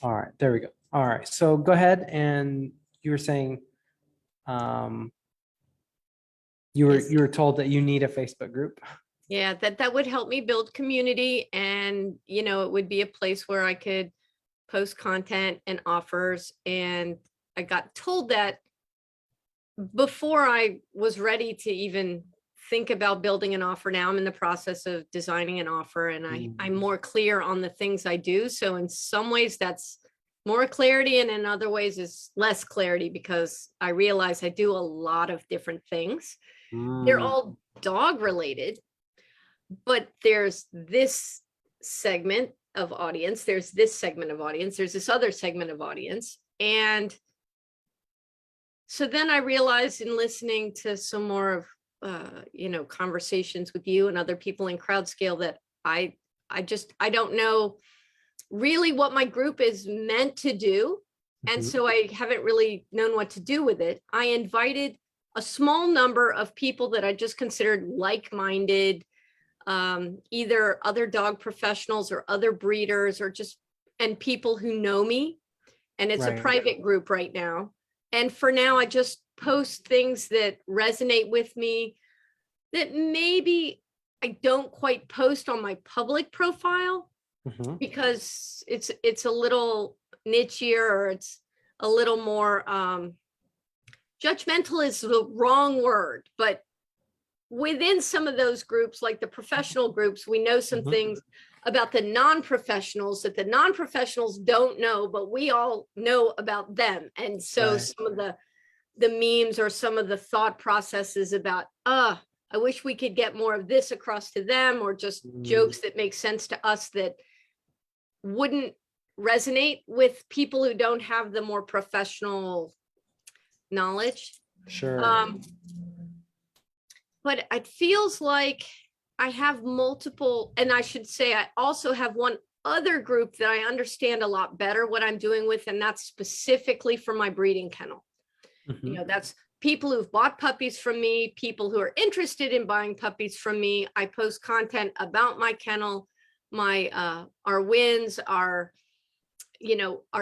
All right, there we go. All right, so go ahead, and you were saying um, Yes. you were told that you need a Facebook group. Yeah, that would help me build community, and it would be a place where I could post content and offers. And I got told that before I was ready to even think about building an offer. Now I'm in the process of designing an offer, and I'm more clear on the things I do. So in some ways that's more clarity, and in other ways is less clarity, because I realize I do a lot of different things. They're Mm, all dog related, but there's this segment of audience, there's this segment of audience, there's this other segment of audience. And so then I realized, in listening to some more of conversations with you and other people in CrowdScale, that I don't know really what my group is meant to do. And mhm. so I haven't really known what to do with it. I invited a small number of people that I just considered like-minded, either other dog professionals or other breeders, or just, and people who know me. And it's a Right. private group right now. And for now, I just post things that resonate with me, that maybe I don't quite post on my public profile, Mhm. because it's a little nichier, or it's a little more judgmental is the wrong word, but within some of those groups, like the professional groups, we know some Mhm. things about the non-professionals that the non-professionals don't know, but we all know about them. And so Right. some of the memes, or some of the thought processes about, I wish we could get more of this across to them, or just Mm, jokes that make sense to us that wouldn't resonate with people who don't have the more professional knowledge. sure. Um, but it feels like I have multiple, and I should say I also have one other group that I understand a lot better what I'm doing with, and that's specifically for my breeding kennel. Mhm. That's people who've bought puppies from me, people who are interested in buying puppies from me. I post content about my kennel, my our wins, our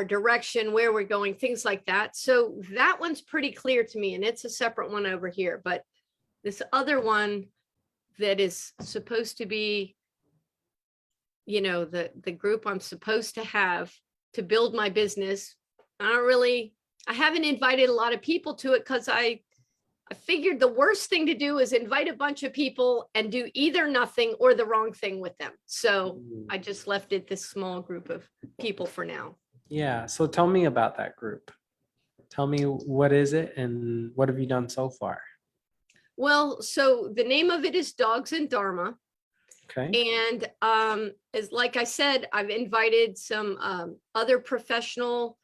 direction, where we're going, things like that. So that one's pretty clear to me, and it's a separate one over here. But this other one that is supposed to be, the group I'm supposed to have to build my business, I haven't invited a lot of people to it, because I figured the worst thing to do is invite a bunch of people and do either nothing or the wrong thing with them. So Mm. I just left it this small group of people for now. Yeah, so tell me about that group. Tell me, what is it and what have you done so far? Well, so the name of it is Dogs and Dharma. Okay. And as like I said, I've invited some other professional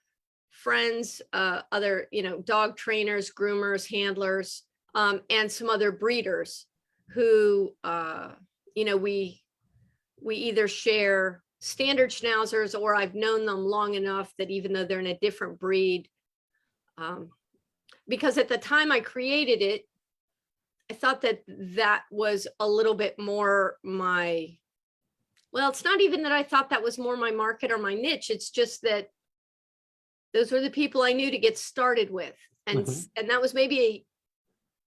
friends, other, dog trainers, groomers, handlers, and some other breeders who, we either share standard schnauzers, or I've known them long enough that even though they're in a different breed, um, because at the time I created it, I thought that that was a little bit more well, it's not even that I thought that was more my market or my niche. It's just that those were the people I knew to get started with. And Mhm. and that was maybe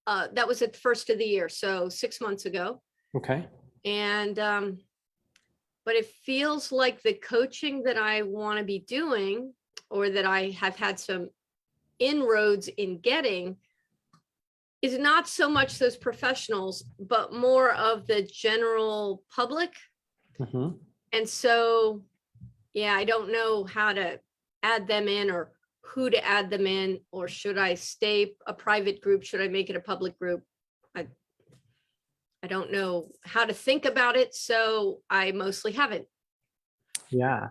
that was at the first of the year, so 6 months ago. Okay. And but it feels like the coaching that I want to be doing, or that I have had some inroads in getting, is not so much those professionals, but more of the general public. Mhm. And so, yeah, I don't know how to add them in, or who to add them in, or should I stay a private group? Should I make it a public group? I, I don't know how to think about it. So I mostly haven't. Yeah.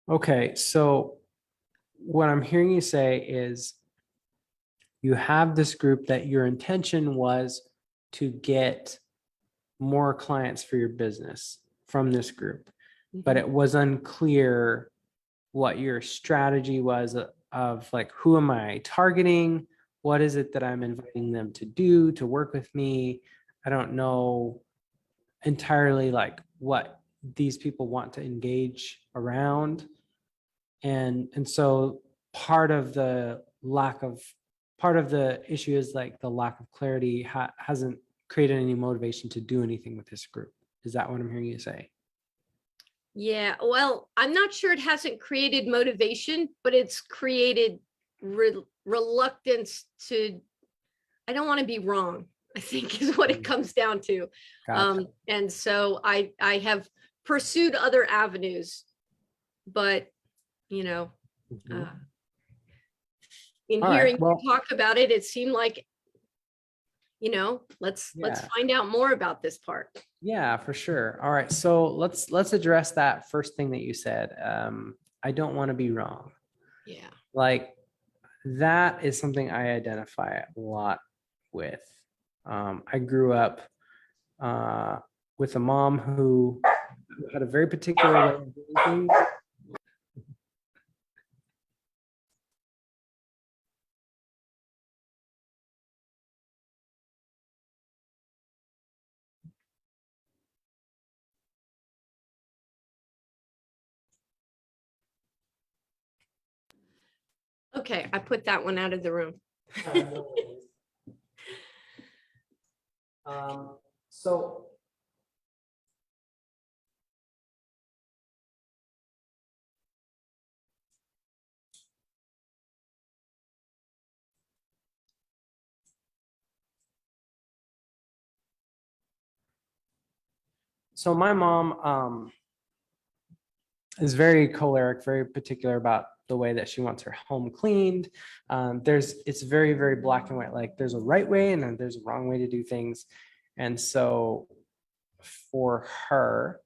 Okay. So what I'm hearing you say is you have this group that your intention was to get more clients for your business from this group, but it was unclear what your strategy was of like, who am I targeting? What is it that I'm inviting them to do to work with me? I don't know entirely like what these people want to engage around. And so part of the part of the issue is like the lack of clarity hasn't created any motivation to do anything with this group. Is that what I'm hearing you say? Yeah, well, I'm not sure it hasn't created motivation, but it's created reluctance to, I don't want to be wrong, I think is what it comes down to. Gotcha. And so I have pursued other avenues, but you know, Mhm. uh, in All right. hearing you Well, talk about it, it seemed like, let's yeah. find out more about this part. Yeah, for sure. All right. So let's address that first thing that you said. I don't want to be wrong. Yeah. Like that is something I identify a lot with. I grew up with a mom who had a very particular way of doing things. Okay, I put that one out of the room. So my mom is very choleric, very particular about the way that she wants her home cleaned. It's very, very black and white. Like there's a right way and then there's a wrong way to do things. And so for her,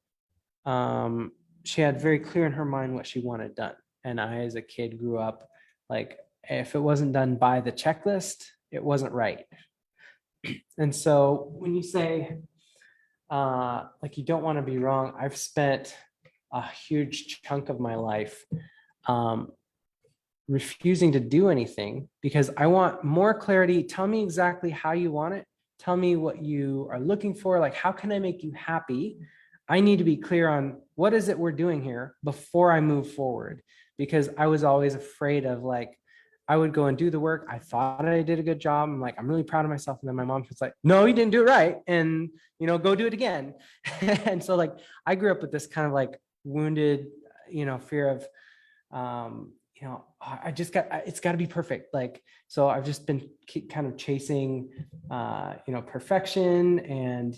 she had very clear in her mind what she wanted done. And I, as a kid, grew up like if it wasn't done by the checklist, it wasn't right. And so when you say like you don't want to be wrong, I've spent a huge chunk of my life um, refusing to do anything because I want more clarity. Tell me exactly how you want it. Tell me what you are looking for. Like, how can I make you happy? I need to be clear on what is it we're doing here before I move forward because I was always afraid of like, I would go and do the work. I thought I did a good job. I'm like, I'm really proud of myself. And then my mom was like, no, you didn't do it right. And, go do it again. And so like, I grew up with this kind of like wounded, fear of, I just it's got to be perfect. Like, so I've just been kind of chasing, perfection and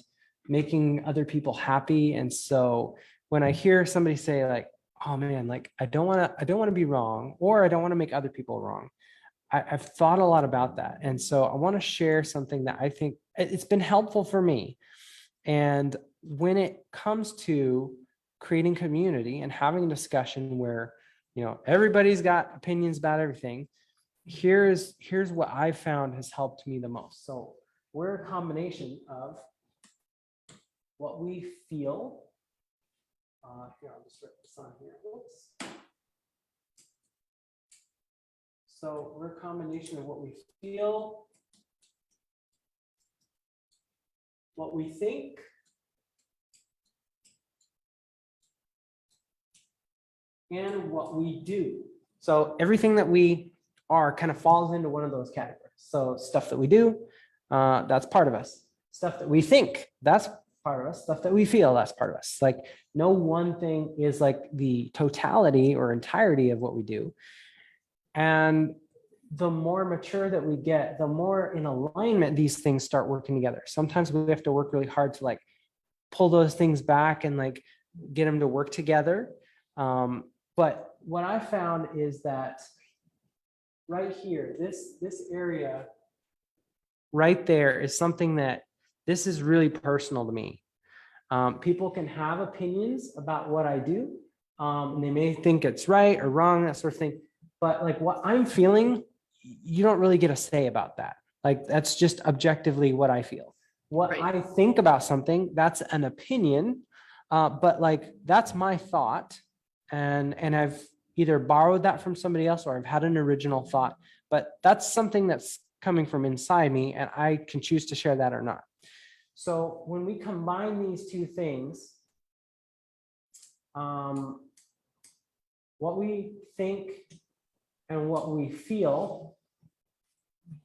making other people happy. And so when I hear somebody say like, oh man, like I don't want to be wrong, or I don't want to make other people wrong. I've thought a lot about that. And so I want to share something that I think it's been helpful for me. And when it comes to creating community and having a discussion where, everybody's got opinions about everything, here's what I found has helped me the most. So we're a combination of what we feel. Here, I'll just write this on here. Whoops. So we're a combination of what we feel, what we think, and what we do. So everything that we are kind of falls into one of those categories. So stuff that we do, that's part of us. Stuff that we think, that's part of us. Stuff that we feel, that's part of us. Like no one thing is like the totality or entirety of what we do. And the more mature that we get, the more in alignment these things start working together. Sometimes we have to work really hard to like pull those things back and like get them to work together. But what I found is that right here, this area right there is something that this is really personal to me. People can have opinions about what I do. And they may think it's right or wrong, that sort of thing. But like what I'm feeling, you don't really get a say about that. Like that's just objectively what I feel. What Right. I think about something, that's an opinion. But like that's my thought. And I've either borrowed that from somebody else or I've had an original thought. But that's something that's coming from inside me, and I can choose to share that or not. So when we combine these two things, what we think and what we feel,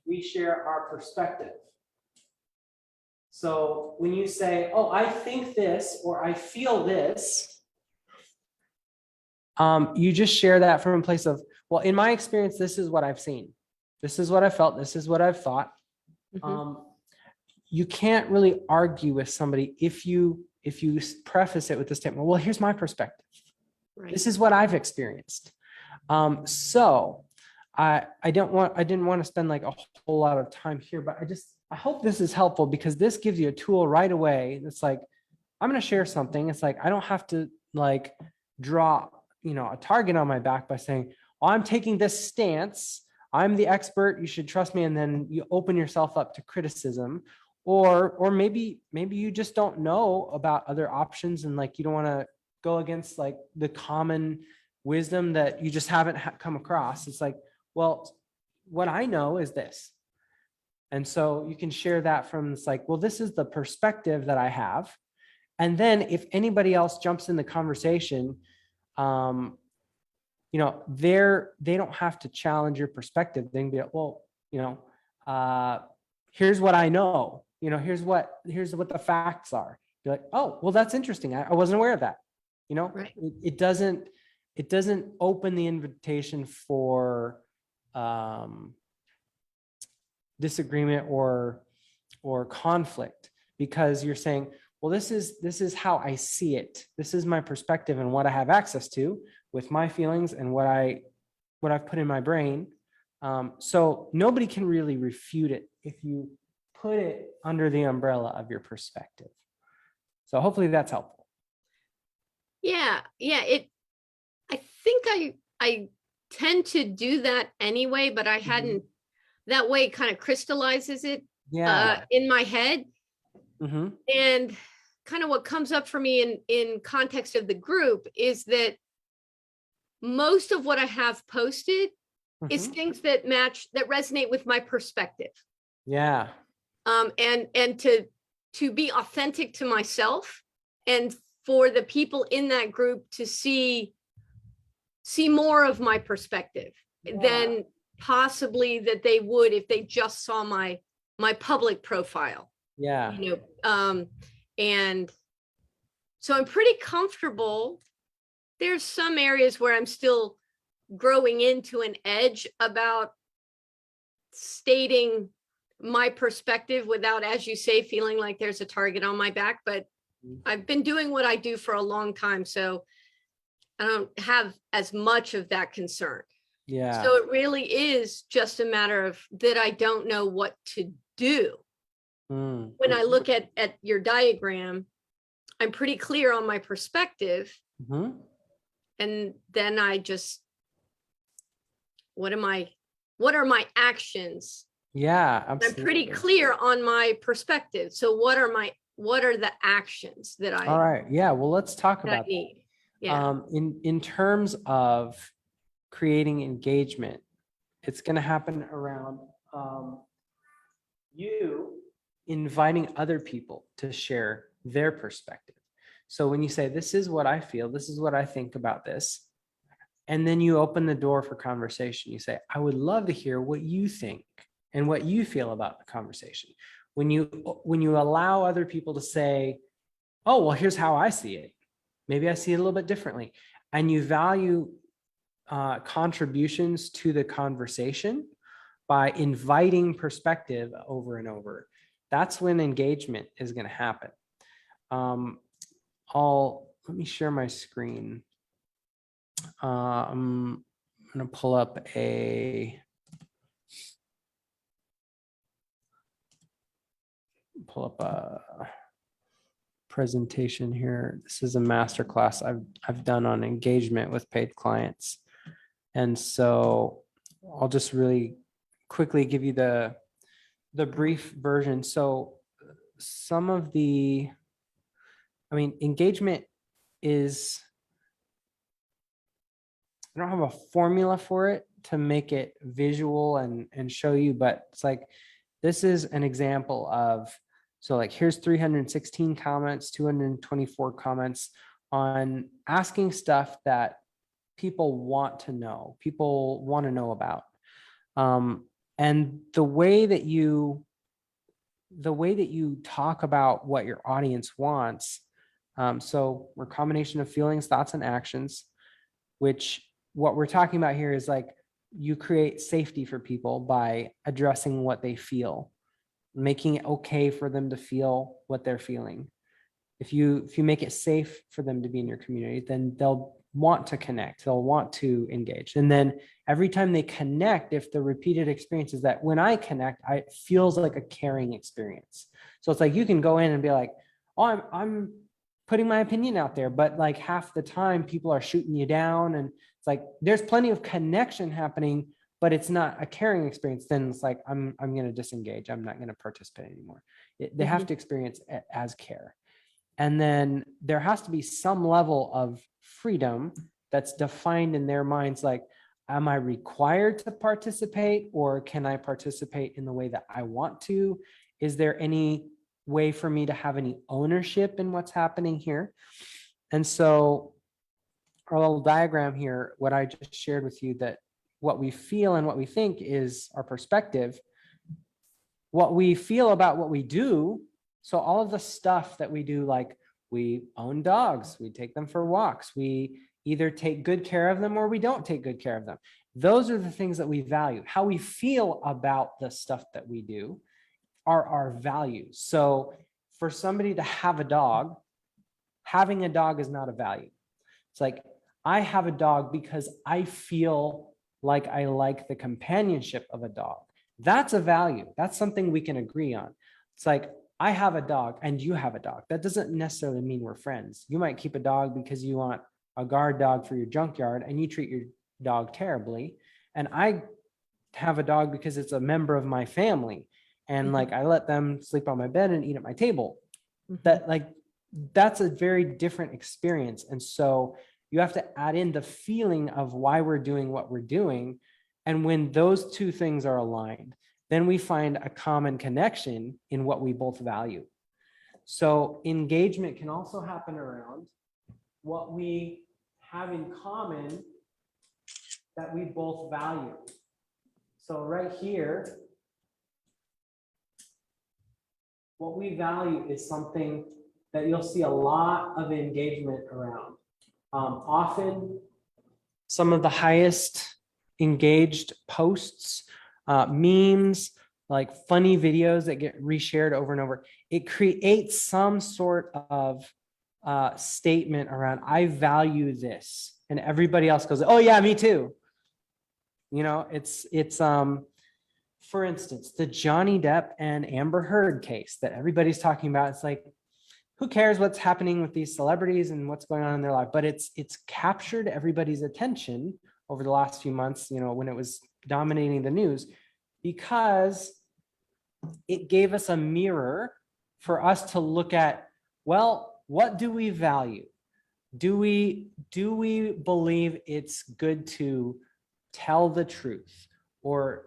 we share our perspective. So when you say, oh, I think this, or I feel this, you just share that from a place of, well, in my experience, this is what I've seen. This is what I felt. This is what I've thought. Mhm. You can't really argue with somebody if you preface it with this statement, well, here's my perspective. Right. This is what I've experienced. So I didn't want to spend like a whole lot of time here, but I hope this is helpful because this gives you a tool right away. It's like, I'm going to share something. It's like, I don't have to like draw, a target on my back by saying, oh, I'm taking this stance. I'm the expert. You should trust me. And then you open yourself up to criticism, or maybe you just don't know about other options. And like, you don't want to go against like the common wisdom that you just haven't come across. It's like, well, what I know is this. And so you can share that from, it's like, well, this is the perspective that I have. And then if anybody else jumps in the conversation, they don't have to challenge your perspective. They can be like, well, here's what I know, here's what the facts are. You're like, oh, well, that's interesting. I wasn't aware of that. Right. It doesn't open the invitation for disagreement or conflict, because you're saying, well, this is how I see it. This is my perspective and what I have access to with my feelings and what I've put in my brain. So nobody can really refute it if you put it under the umbrella of your perspective. So hopefully that's helpful. Yeah. I think I tend to do that anyway, but I hadn't, that way it kind of crystallizes it Yeah. in my head. Mm-hmm. And kind of what comes up for me in context of the group is that most of what I have posted is things that resonate with my perspective. Yeah. And to be authentic to myself, and for the people in that group to see more of my perspective than possibly that they would if they just saw my public profile. Yeah. And so I'm pretty comfortable. There's some areas where I'm still growing into an edge about stating my perspective without, as you say, feeling like there's a target on my back. But I've been doing what I do for a long time, so I don't have as much of that concern. Yeah. So it really is just a matter of that I don't know what to do. When I look at your diagram, I'm pretty clear on my perspective. And then I just, what are my actions? Yeah, absolutely. I'm pretty clear on my perspective. So what are the actions that I All right. Yeah. Well, let's talk about that. need? Yeah. In terms of creating engagement, it's going to happen around you inviting other people to share their perspective. So when you say, this is what I feel, this is what I think about this, and then you open the door for conversation, you say, I would love to hear what you think and what you feel about the conversation. When you allow other people to say, oh, well, here's how I see it. Maybe I see it a little bit differently. And you value contributions to the conversation by inviting perspective over and over. That's when engagement is going to happen. Let me share my screen. I'm going to pull up a presentation here. This is a masterclass I've done on engagement with paid clients. And so I'll just really quickly give you the brief version. So some of engagement is, I don't have a formula for it to make it visual and show you, but it's like, this is an example of, so like, here's 316 comments, 224 comments on asking stuff that people want to know, people want to know about. And the way that you talk about what your audience wants. So we're a combination of feelings, thoughts, and actions, which what we're talking about here is like you create safety for people by addressing what they feel, making it okay for them to feel what they're feeling. If you make it safe for them to be in your community, then they'll want to connect, they'll want to engage. And then every time they connect, if the repeated experience is that when I connect, it feels like a caring experience. So it's like you can go in and be like, oh, I'm putting my opinion out there, but like half the time people are shooting you down, and it's like there's plenty of connection happening, but it's not a caring experience. Then it's like I'm going to disengage, I'm not going to participate anymore. They have to experience it as care. And then there has to be some level of freedom that's defined in their minds, like, am I required to participate, or can I participate in the way that I want to? Is there any way for me to have any ownership in what's happening here? And so our little diagram here, what I just shared with you, that what we feel and what we think is our perspective. What we feel about what we do, so all of the stuff that we do, like we own dogs, we take them for walks, we either take good care of them or we don't take good care of them. Those are the things that we value. How we feel about the stuff that we do are our values. So for somebody to have a dog, having a dog is not a value. It's like, I have a dog because I feel like I like the companionship of a dog. That's a value. That's something we can agree on. It's like, I have a dog and you have a dog. That doesn't necessarily mean we're friends. You might keep a dog because you want a guard dog for your junkyard and you treat your dog terribly. And I have a dog because it's a member of my family. And like, I let them sleep on my bed and eat at my table. That's a very different experience. And so you have to add in the feeling of why we're doing what we're doing. And when those two things are aligned, then we find a common connection in what we both value. So engagement can also happen around what we have in common that we both value. So right here, what we value is something that you'll see a lot of engagement around. Often, some of the highest engaged posts, memes, like funny videos that get reshared over and over, it creates some sort of statement around, I value this, and everybody else goes, oh yeah, me too. You know, it's for instance, the Johnny Depp and Amber Heard case that everybody's talking about. It's like, who cares what's happening with these celebrities and what's going on in their life? But it's captured everybody's attention over the last few months, you know, when it was dominating the news, because it gave us a mirror for us to look at, well, what do we value? Do we believe it's good to tell the truth, or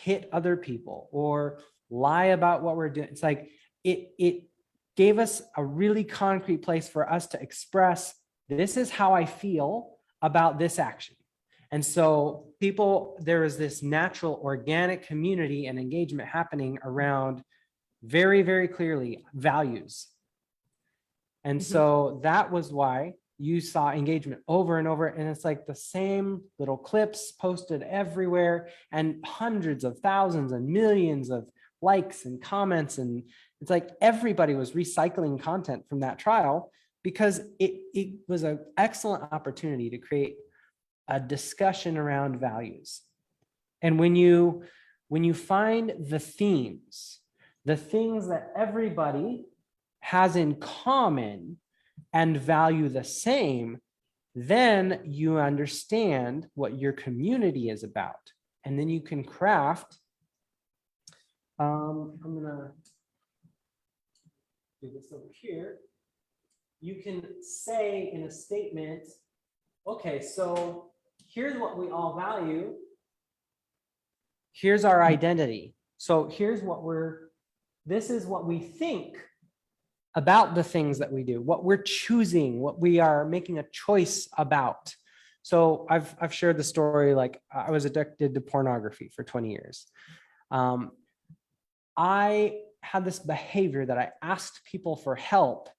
hit other people, or lie about what we're doing? It's like it gave us a really concrete place for us to express, this is how I feel about this action. And so there is this natural organic community and engagement happening around very, very clearly values. And so that was why you saw engagement over and over. And it's like the same little clips posted everywhere, and hundreds of thousands and millions of likes and comments. And it's like everybody was recycling content from that trial, because it was an excellent opportunity to create a discussion around values. And when you find the themes, the things that everybody has in common and value the same, then you understand what your community is about. And then you can craft, I'm gonna do this over here. You can say in a statement, okay, so here's what we all value. Here's our identity. So here's what this is what we think about the things that we do, what we're choosing, what we are making a choice about. So I've shared the story, like I was addicted to pornography for 20 years. I had this behavior that I asked people for help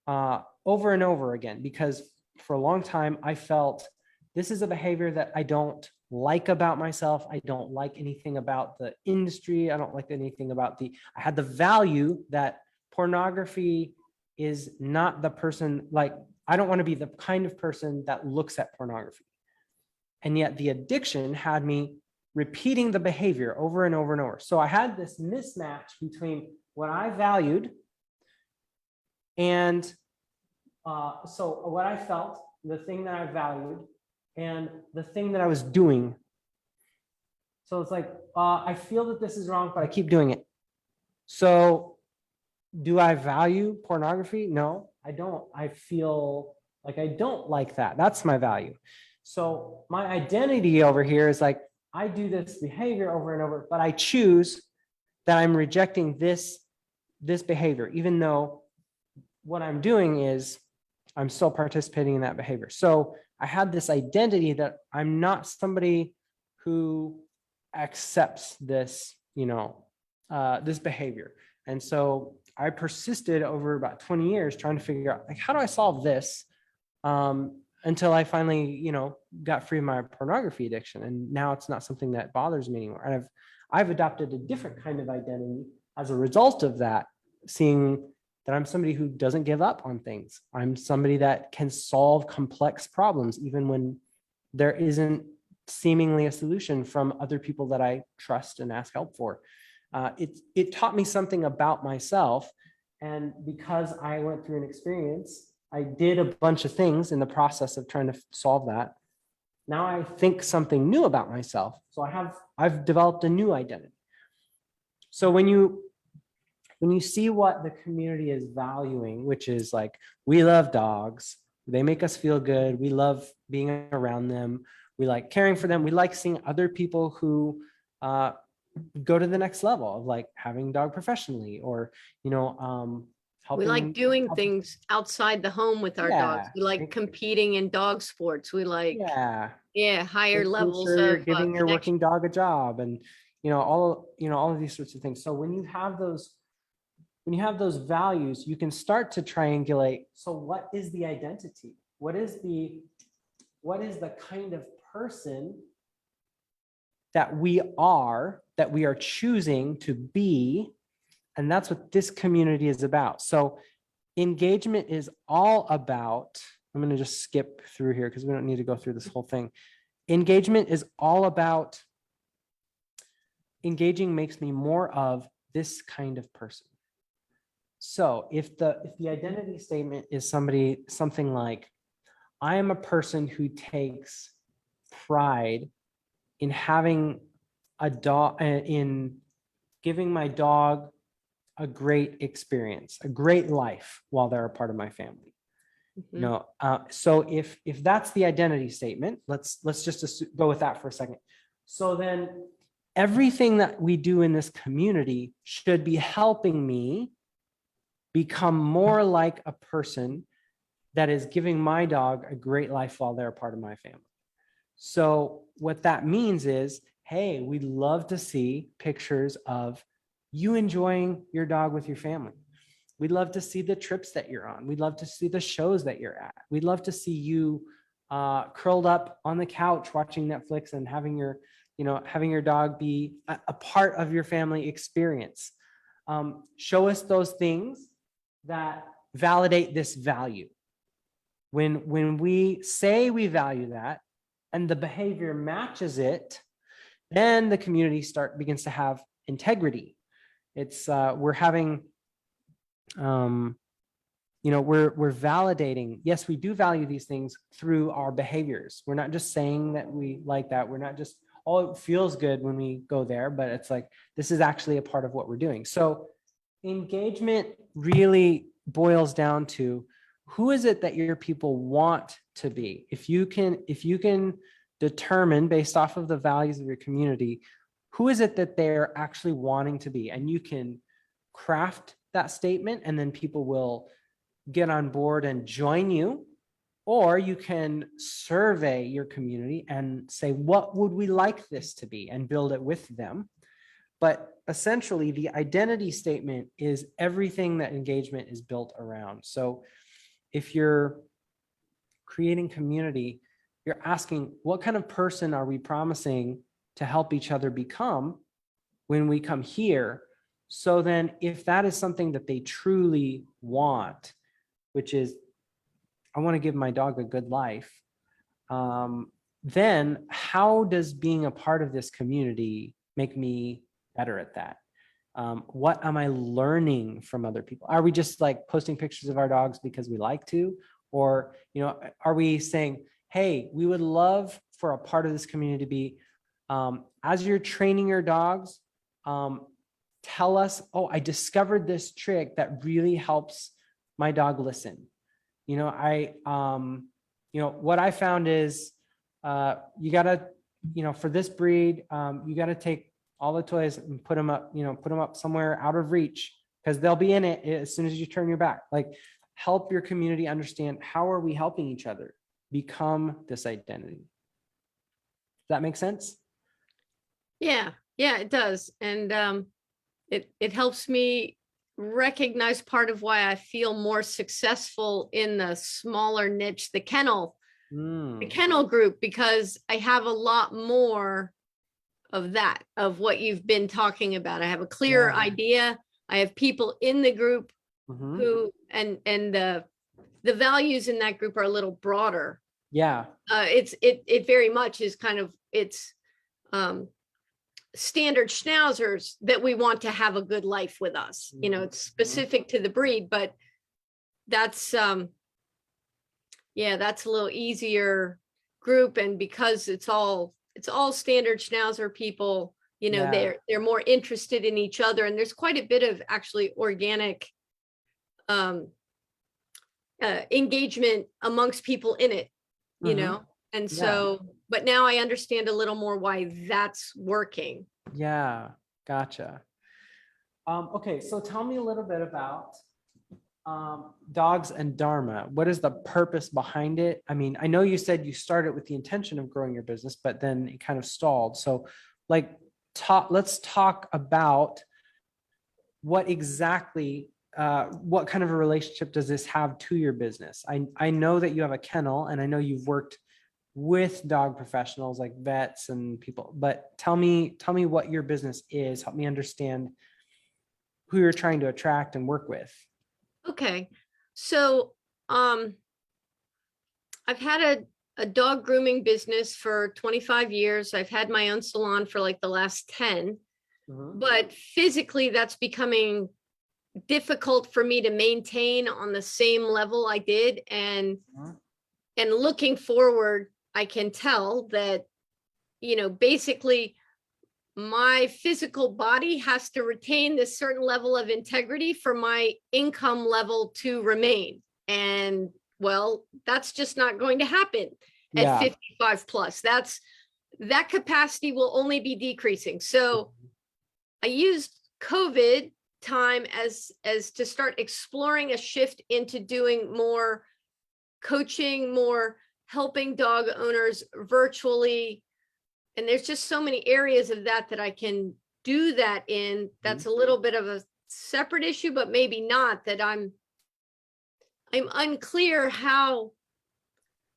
over and over again, because for a long time I felt this is a behavior that I don't like about myself. I don't like anything about the industry. I don't like anything about I had the value that pornography is not the person, like, I don't want to be the kind of person that looks at pornography. And yet the addiction had me repeating the behavior over and over and over. So I had this mismatch between what I valued and so what I felt, the thing that I valued, and the thing that I was doing. So it's like, I feel that this is wrong, but I keep doing it. So do I value pornography? No, I don't. I feel like I don't like that. That's my value. So my identity over here is like, I do this behavior over and over, but I choose that I'm rejecting this behavior, even though what I'm doing is I'm still participating in that behavior. So I had this identity that I'm not somebody who accepts this, this behavior. And so I persisted over about 20 years trying to figure out, like, how do I solve this? Until I finally, got free of my pornography addiction. And now it's not something that bothers me anymore. And I've adopted a different kind of identity as a result of that, seeing that I'm somebody who doesn't give up on things. I'm somebody that can solve complex problems, even when there isn't seemingly a solution from other people that I trust and ask help for. It taught me something about myself. And because I went through an experience, I did a bunch of things in the process of trying to solve that. Now I think something new about myself. So I've developed a new identity. So when you see what the community is valuing, which is like, we love dogs, they make us feel good, we love being around them, we like caring for them, we like seeing other people who go to the next level of like having a dog professionally, or helping. We like doing things outside the home with our dogs. Yeah. We like competing in dog sports. We like, Yeah, higher making levels sure you're of giving your connection. working dog a job, and all of these sorts of things. So when you have those values, you can start to triangulate. So what is the identity? What is the kind of person that we are choosing to be? And that's what this community is about. So engagement is all about, I'm going to just skip through here because we don't need to go through this whole thing. Engagement is all about engaging makes me more of this kind of person. So if the identity statement is something like, I am a person who takes pride in having a dog, in giving my dog a great experience, a great life while they're a part of my family. So if that's the identity statement, let's just go with that for a second. So then everything that we do in this community should be helping me become more like a person that is giving my dog a great life while they're a part of my family. So what that means is, hey, we'd love to see pictures of you enjoying your dog with your family. We'd love to see the trips that you're on. We'd love to see the shows that you're at. We'd love to see you curled up on the couch watching Netflix and having your dog be a part of your family experience. Show us those things that validate this value. When we say we value that and the behavior matches it, then the community begins to have integrity. It's we're having, we're validating. Yes, we do value these things through our behaviors. We're not just saying that we like that. We're not just, oh, it feels good when we go there, but it's like, this is actually a part of what we're doing. So engagement really boils down to, who is it that your people want to be? If you can determine based off of the values of your community, who is it that they're actually wanting to be? And you can craft that statement, and then people will get on board and join you Or you can survey your community and say, what would we like this to be, and build it with them. But essentially, the identity statement is everything that engagement is built around. So if you're creating community, you're asking, what kind of person are we promising to help each other become when we come here? So then if that is something that they truly want, which is, I want to give my dog a good life, then how does being a part of this community make me better at that? What am I learning from other people? Are we just like posting pictures of our dogs because we like to? Or, are we saying, hey, we would love for a part of this community to be, as you're training your dogs, tell us, oh, I discovered this trick that really helps my dog listen. What I found is, you gotta, for this breed, you gotta take all the toys and put them up somewhere out of reach, because they'll be in it as soon as you turn your back. Like, help your community understand, how are we helping each other become this identity? Does that make sense? Yeah, it does. And it helps me recognize part of why I feel more successful in the smaller niche, the kennel group, because I have a lot more of that, of what you've been talking about. I have a clearer Yeah. idea. I have people in the group Mhm. who, and the values in that group are a little broader. Yeah. It very much is kind of, it's standard schnauzers that we want to have a good life with us. It's specific to the breed, but that's that's a little easier group. And because it's all standard schnauzer people, Yeah. they're more interested in each other, and there's quite a bit of actually organic engagement amongst people in it, Mhm. and Yeah. so, but now I understand a little more why that's working. Yeah. Gotcha. Okay, so tell me a little bit about Dogs and Dharma. What is the purpose behind it? I mean, I know you said you started with the intention of growing your business, but then it kind of stalled. So, like, let's talk about what exactly, what kind of a relationship does this have to your business? I know that you have a kennel, and I know you've worked with dog professionals like vets and people, but tell me what your business is. Help me understand who you're trying to attract and work with. Okay. So, I've had a dog grooming business for 25 years. I've had my own salon for like the last 10, Mhm. but physically that's becoming difficult for me to maintain on the same level I did. And Mhm. looking forward, I can tell that, basically my physical body has to retain this certain level of integrity for my income level to remain. And well, that's just not going to happen at Yeah. 55 plus. That capacity will only be decreasing. So I used COVID time as to start exploring a shift into doing more coaching, more helping dog owners virtually. And there's just so many areas of that I can do that in. That's a little bit of a separate issue, but maybe not. That I'm unclear how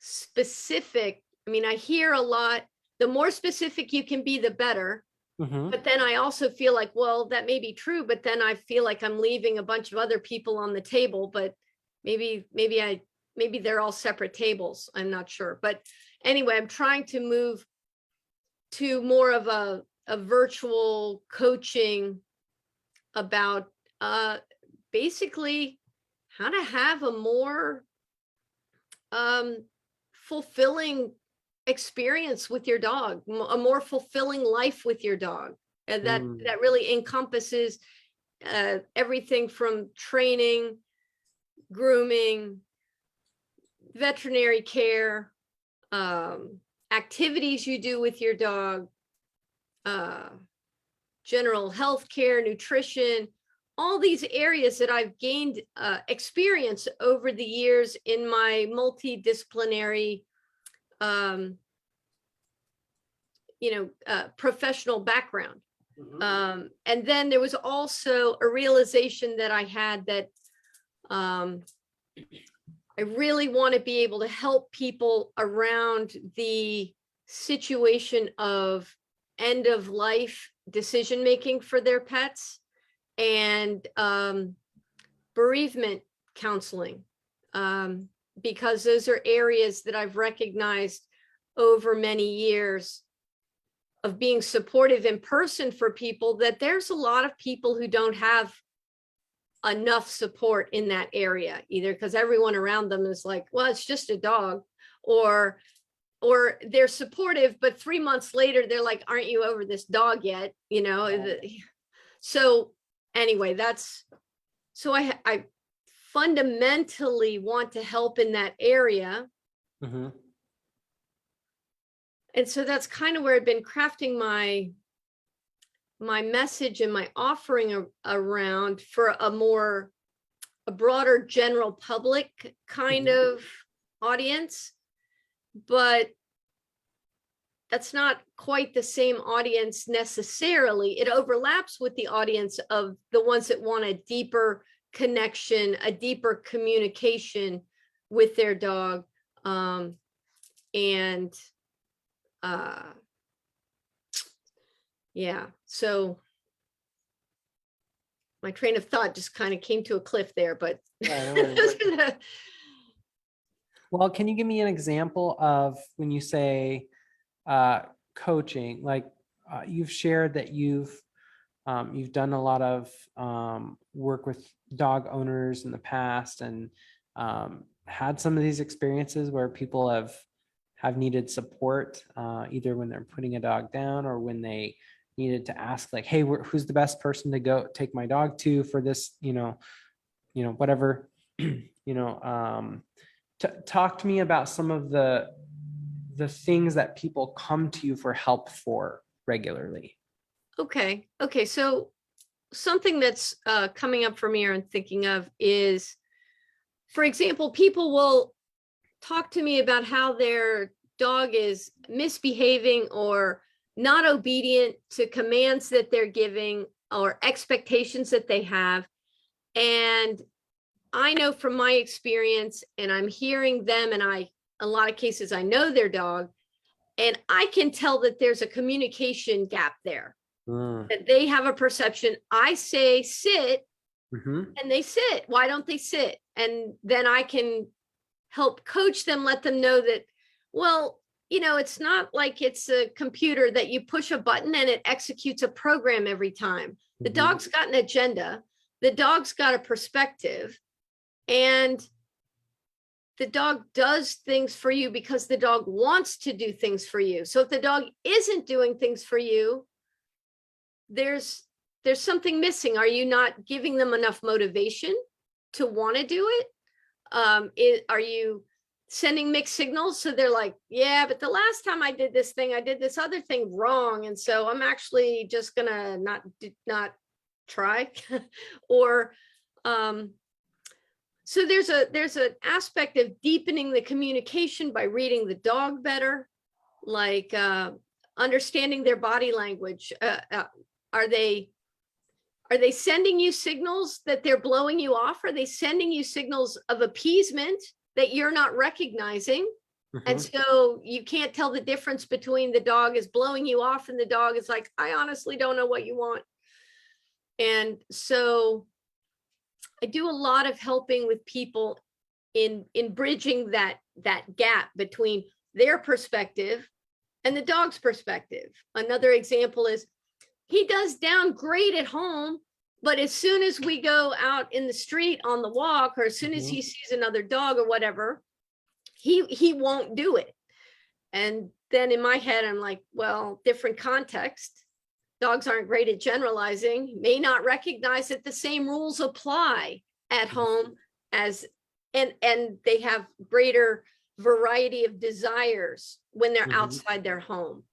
specific. I mean, I hear a lot, the more specific you can be, the better. Mhm. But then I also feel like, well, that may be true, but then I feel like I'm leaving a bunch of other people on the table. But maybe they're all separate tables. I'm not sure. But anyway, I'm trying to move to more of a virtual coaching about basically how to have a more fulfilling experience with your dog, a more fulfilling life with your dog. And that really encompasses everything from training, grooming, veterinary care, activities you do with your dog, general health care, nutrition, all these areas that I've gained experience over the years in my multidisciplinary, professional background. And then there was also a realization that I had that I really want to be able to help people around the situation of end of life decision making for their pets, and bereavement counseling, because those are areas that I've recognized over many years of being supportive in person for people, that there's a lot of people who don't have enough support in that area, either because everyone around them is like, well, it's just a dog, or they're supportive, but 3 months later they're like, aren't you over this dog yet? So anyway, so I fundamentally want to help in that area. Mm-hmm. And so that's kind of where I've been crafting my message and my offering around for a broader general public kind of audience. But that's not quite the same audience necessarily. It overlaps with the audience of the ones that want a deeper connection, a deeper communication with their dog. Yeah, so my train of thought just kind of came to a cliff there, but Well, can you give me an example of when you say coaching, like you've shared that you've done a lot of work with dog owners in the past, and had some of these experiences where people have needed support, either when they're putting a dog down or when they needed to ask, like, hey, who's the best person to go take my dog to for this, whatever, talk to me about some of the things that people come to you for help for regularly. Okay. So something that's coming up for me or I'm thinking of is, for example, people will talk to me about how their dog is misbehaving or not obedient to commands that they're giving or expectations that they have. And I know from my experience, and I'm hearing them, and a lot of cases, I know their dog, and I can tell that there's a communication gap there. That they have a perception. I say sit, and they sit. Why don't they sit? And then I can help coach them, let them know that, well, it's not like it's a computer that you push a button and it executes a program every time. The dog's got an agenda. The dog's got a perspective, and the dog does things for you because the dog wants to do things for you. So if the dog isn't doing things for you, there's something missing. Are you not giving them enough motivation to want to do it? Are you sending mixed signals? So they're like, yeah, but the last time I did this thing, I did this other thing wrong. And so I'm actually just gonna not try. Or, so there's an aspect of deepening the communication by reading the dog better, like understanding their body language. Are they sending you signals that they're blowing you off? Are they sending you signals of appeasement that you're not recognizing? And so you can't tell the difference between the dog is blowing you off and the dog is like, I honestly don't know what you want. And so I do a lot of helping with people in bridging that gap between their perspective and the dog's perspective. Another example is, he does down great at home, but as soon as we go out in the street on the walk, or as soon as he sees another dog or whatever, he won't do it. And then in my head, I'm like, well, different context. Dogs aren't great at generalizing, may not recognize that the same rules apply at home as, and they have greater variety of desires when they're outside their home.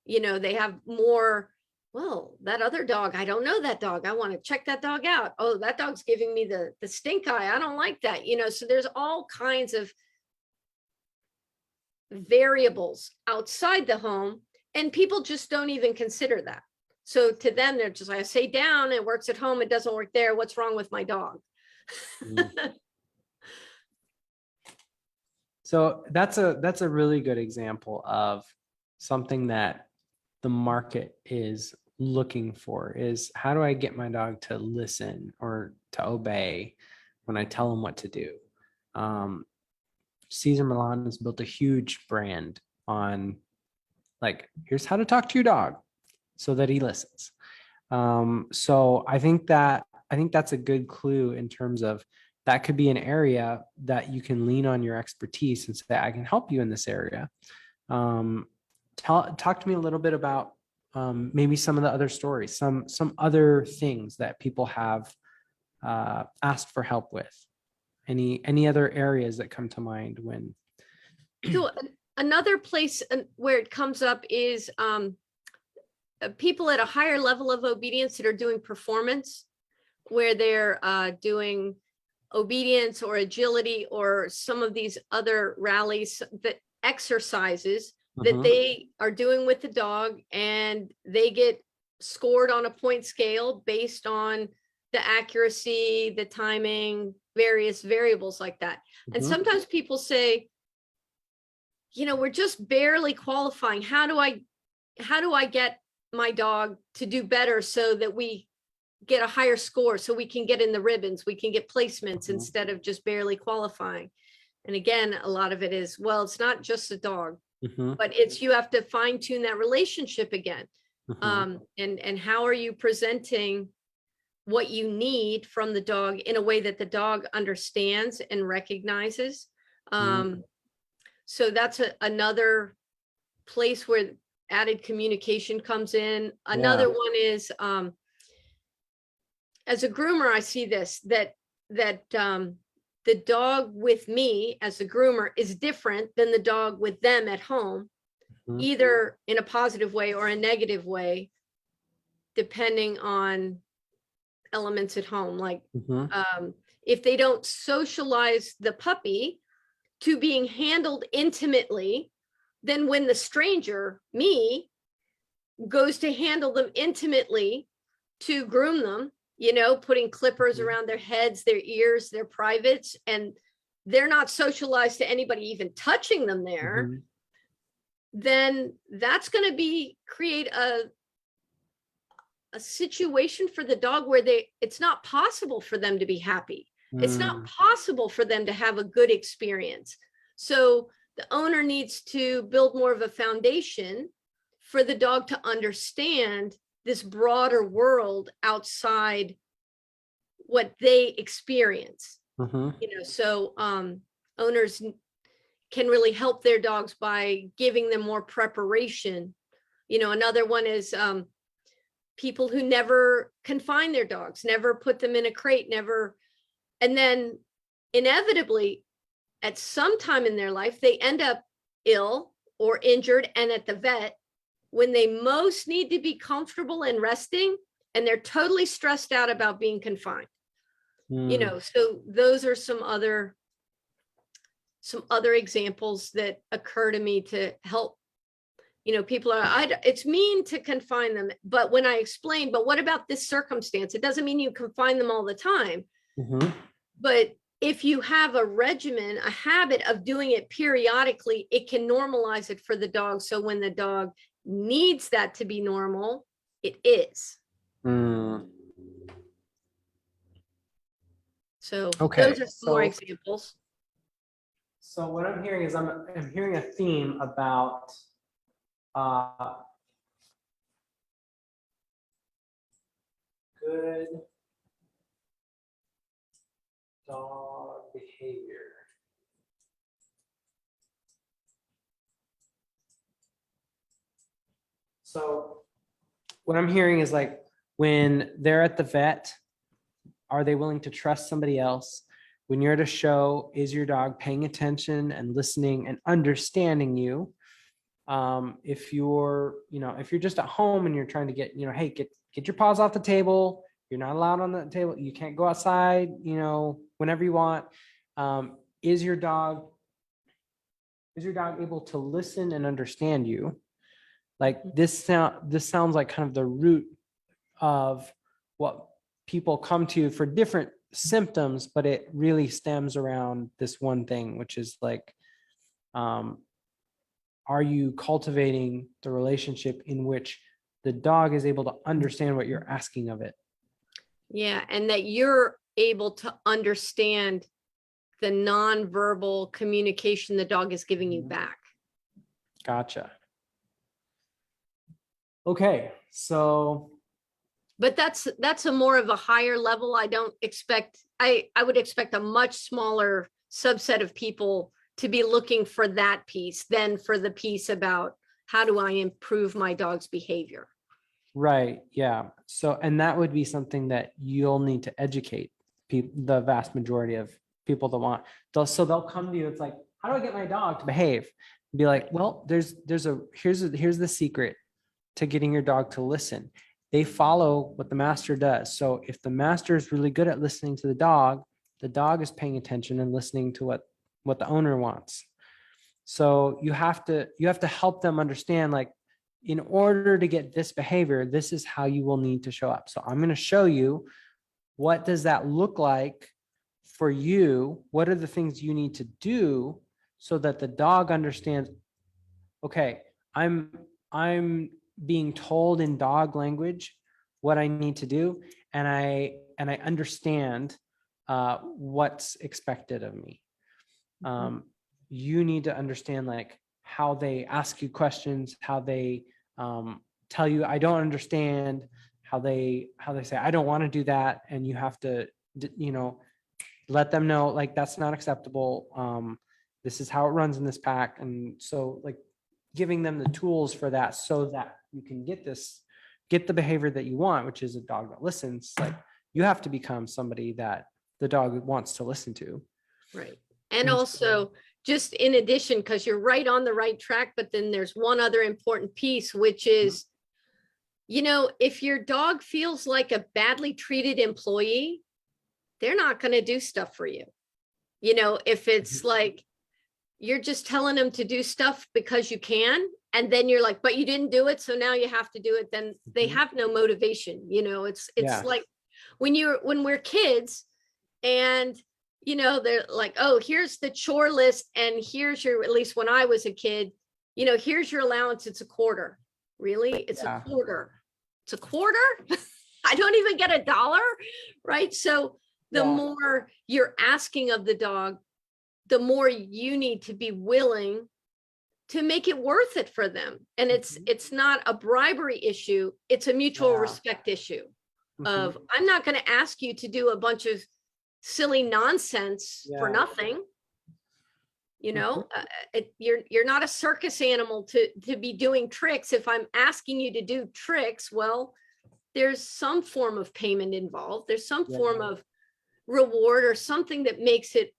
They have more well, that other dog, I don't know that dog. I want to check that dog out. Oh, that dog's giving me the stink eye. I don't like that. So there's all kinds of variables outside the home, and people just don't even consider that. So to them, they're just like, I say down, it works at home, it doesn't work there. What's wrong with my dog? Mm. So that's a really good example of something that the market is looking for, is how do I get my dog to listen or to obey when I tell him what to do? Cesar Millan has built a huge brand on, like, here's how to talk to your dog so that he listens. So I think that's a good clue in terms of that could be an area that you can lean on your expertise and say, I can help you in this area. Talk to me a little bit about maybe some of the other stories, some other things that people have asked for help with. Any other areas that come to mind when? So another place where it comes up is people at a higher level of obedience that are doing performance, where they're doing obedience or agility or some of these other rallies, that exercises that Mhm. they are doing with the dog, and they get scored on a point scale based on the accuracy, the timing, various variables like that. And Mhm. sometimes people say, we're just barely qualifying. How do I get my dog to do better so that we get a higher score, so we can get in the ribbons, we can get placements Mhm. instead of just barely qualifying? And again, a lot of it is, well, it's not just the dog, Mhm. but it's, you have to fine tune that relationship again. Mhm. And how are you presenting what you need from the dog in a way that the dog understands and recognizes? Mhm. So that's another place where added communication comes in. Yeah. Another one is, as a groomer, I see this, that the dog with me as a groomer is different than the dog with them at home, Mhm. either in a positive way or a negative way, depending on elements at home. Like, Mhm. if they don't socialize the puppy to being handled intimately, then when the stranger, me, goes to handle them intimately to groom them, putting clippers Mhm. around their heads, their ears, their privates, and they're not socialized to anybody even touching them there, Mhm. then that's going to create a situation for the dog where it's not possible for them to be happy. It's not Mm. possible for them to have a good experience. So the owner needs to build more of a foundation for the dog to understand this broader world outside what they experience. Mhm. So owners can really help their dogs by giving them more preparation. Another one is people who never confine their dogs, never put them in a crate, never, and then inevitably at some time in their life they end up ill or injured and at the vet when they most need to be comfortable and resting, and they're totally stressed out about being confined. Mm. So those are some other examples that occur to me to help. People it's mean to confine them, but when I explain, but what about this circumstance, it doesn't mean you confine them all the time, Mhm. but if you have a regimen, a habit of doing it periodically, it can normalize it for the dog. So when the dog needs that to be normal, it is. Mm. So Okay. those are some more So examples. what I'm hearing is I'm hearing a theme about uh, good dog behavior. So what I'm hearing is, like, when they're at the vet, are they willing to trust somebody else? When you're at a show, is your dog paying attention and listening and understanding you? If you're, if you're just at home and you're trying to get, hey, get your paws off the table. You're not allowed on the table. You can't go outside, whenever you want. Is your dog able to listen and understand you? Like this sounds like kind of the root of what people come to for different symptoms, but it really stems around this one thing, which is like, are you cultivating the relationship in which the dog is able to understand what you're asking of it? Yeah, and that you're able to understand the nonverbal communication the dog is giving you back. Gotcha. Okay, so. But that's a more of a higher level. I don't expect, I would expect a much smaller subset of people to be looking for that piece than for the piece about how do I improve my dog's behavior. Right. Yeah. So, and that would be something that you'll need to educate the vast majority of people that want. So they'll come to you. It's like, how do I get my dog to behave? Be like, well, here's the secret to getting your dog to listen. They follow what the master does. So if the master is really good at listening to the dog is paying attention and listening to what the owner wants. So you have to help them understand, like, in order to get this behavior, this is how you will need to show up. So I'm going to show you, what does that look like for you? What are the things you need to do so that the dog understands, okay, I'm being told in dog language what I need to do, and I understand what's expected of me. You need to understand, like, how they ask you questions, how they tell you I don't understand, how they say I don't want to do that, and you have to let them know, like, that's not acceptable. This is how it runs in this pack. And so, like, giving them the tools for that so that you can get the behavior that you want, which is a dog that listens. Like, you have to become somebody that the dog wants to listen to. Right. And also, just in addition, because you're right on the right track, but then there's one other important piece, which is, if your dog feels like a badly treated employee, they're not going to do stuff for you. If it's like, you're just telling them to do stuff because you can, and then you're like, but you didn't do it, so now you have to do it, then they have no motivation. It's like when we're kids and they're like, oh, here's the chore list, and here's your, at least when I was a kid, here's your allowance, it's a quarter. Really? It's a quarter. It's a quarter? I don't even get $1, right? So the more you're asking of the dog, the more you need to be willing to make it worth it for them. And it's not a bribery issue, it's a mutual respect issue of, I'm not going to ask you to do a bunch of silly nonsense for nothing. You're not a circus animal to be doing tricks. If I'm asking you to do tricks, well, there's some form of payment involved. There's some form of reward or something that makes it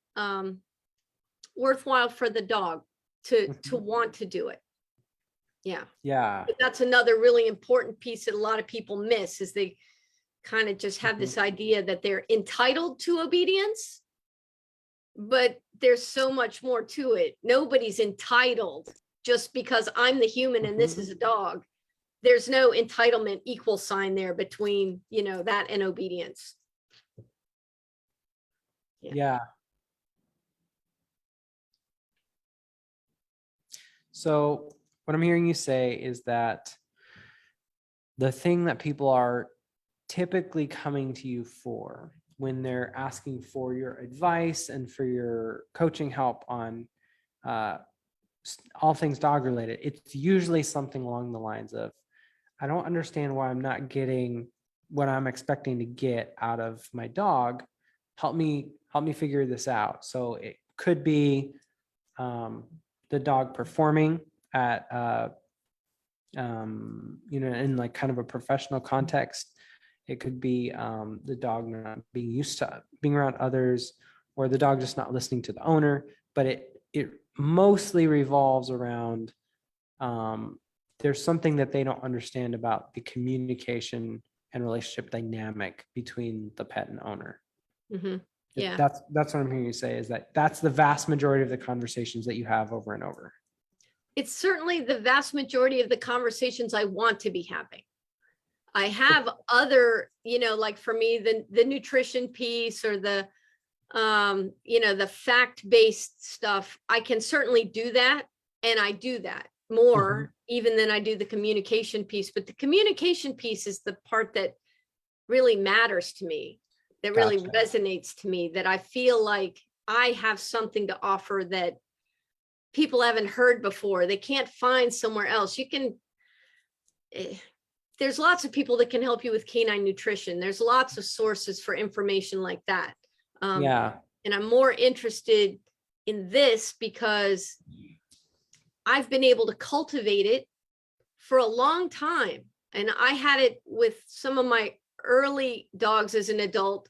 worthwhile for the dog to want to do it. But that's another really important piece that a lot of people miss, is they kind of just have this idea that they're entitled to obedience, but there's so much more to it. Nobody's entitled just because I'm the human and this is a dog. There's no entitlement equal sign there between, that and obedience. So what I'm hearing you say is that the thing that people are typically coming to you for when they're asking for your advice and for your coaching help on all things dog related, it's usually something along the lines of, I don't understand why I'm not getting what I'm expecting to get out of my dog. Help me figure this out. So it could be the dog performing at in like kind of a professional context. It could be the dog not being used to being around others, or the dog just not listening to the owner. But it mostly revolves around there's something that they don't understand about the communication and relationship dynamic between the pet and owner. Mhm. Yeah. That's what I'm hearing you say, is that that's the vast majority of the conversations that you have over and over. It's certainly the vast majority of the conversations I want to be having. I have other, like for me, the nutrition piece or the the fact-based stuff, I can certainly do that. And I do that more even than I do the communication piece. But the communication piece is the part that really matters to me, that really Gotcha. resonates to me, that I feel like I have something to offer that people haven't heard before. They can't find somewhere else. There's lots of people that can help you with canine nutrition. There's lots of sources for information like that. Yeah. And I'm more interested in this because I've been able to cultivate it for a long time. And I had it with some of my early dogs as an adult.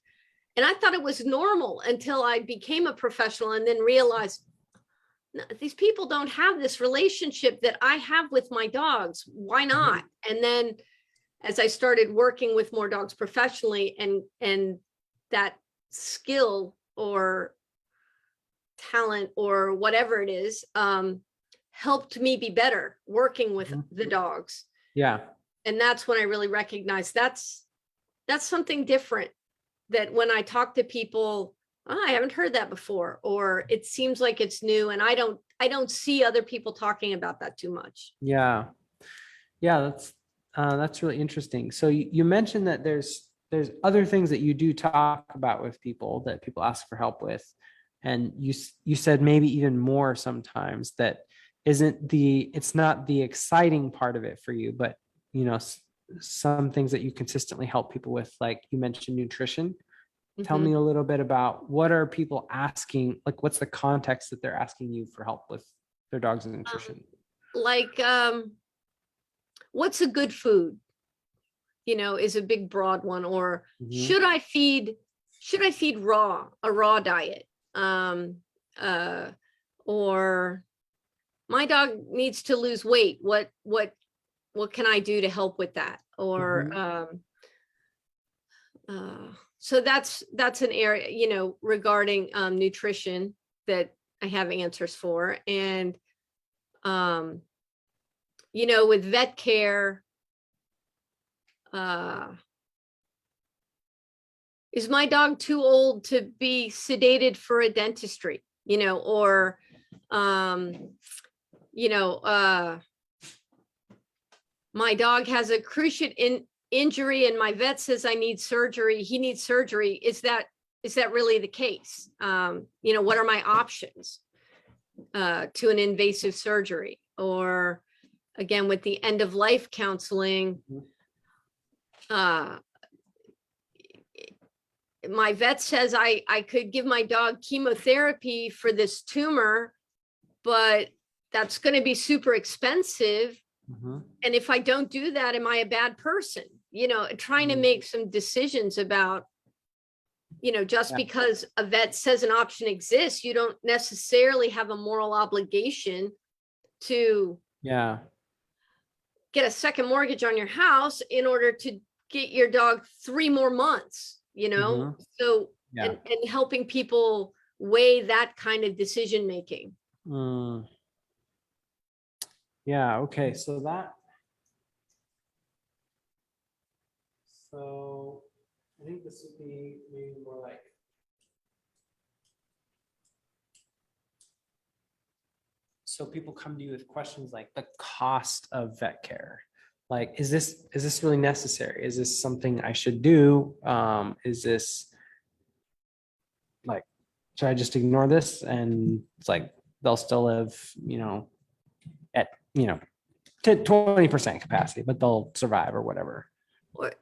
And I thought it was normal until I became a professional and then realized, no, these people don't have this relationship that I have with my dogs. Why not? And then as I started working with more dogs professionally, and that skill or talent or whatever it is, helped me be better working with the dogs. Yeah. And that's when I really recognized that's something different, that when I talk to people, oh, I haven't heard that before, or it seems like it's new, and I don't see other people talking about that too much. Yeah. Yeah. That's really interesting. So you mentioned that there's other things that you do talk about with people that people ask for help with. And you said maybe even more sometimes that it's not the exciting part of it for you, but some things that you consistently help people with, like you mentioned nutrition. Tell me a little bit about what are people asking, like what's the context that they're asking you for help with their dog's nutrition? Like, what's a good food, is a big broad one. Or should I feed a raw diet? Or my dog needs to lose weight. What can I do to help with that? Or so that's an area, regarding nutrition that I have answers for. And with vet care, is my dog too old to be sedated for a dentistry, or my dog has a cruciate injury and my vet says he needs surgery. Is that really the case? What are my options to an invasive surgery? Or again, with the end of life counseling, my vet says I could give my dog chemotherapy for this tumor, but that's going to be super expensive. And if I don't do that, am I a bad person? Trying to make some decisions about, just because a vet says an option exists, you don't necessarily have a moral obligation to get a second mortgage on your house in order to get your dog 3 more months, So, and helping people weigh that kind of decision making. Yeah. Okay. So I think this would be maybe more like, so people come to you with questions like the cost of vet care. Like, is this really necessary? Is this something I should do? Is this like, should I just ignore this? And it's like, they'll still live, at, to 20% capacity, but they'll survive or whatever. Or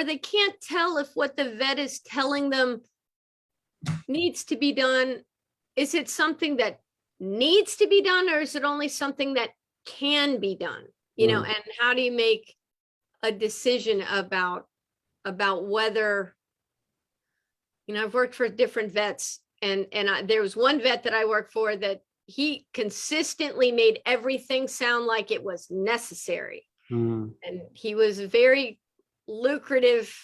they can't tell if what the vet is telling them needs to be done. Is it something that needs to be done, or is it only something that can be done? And how do you make a decision about whether, I've worked for different vets, and there was one vet that I worked for that he consistently made everything sound like it was necessary. Mm, And he was very lucrative.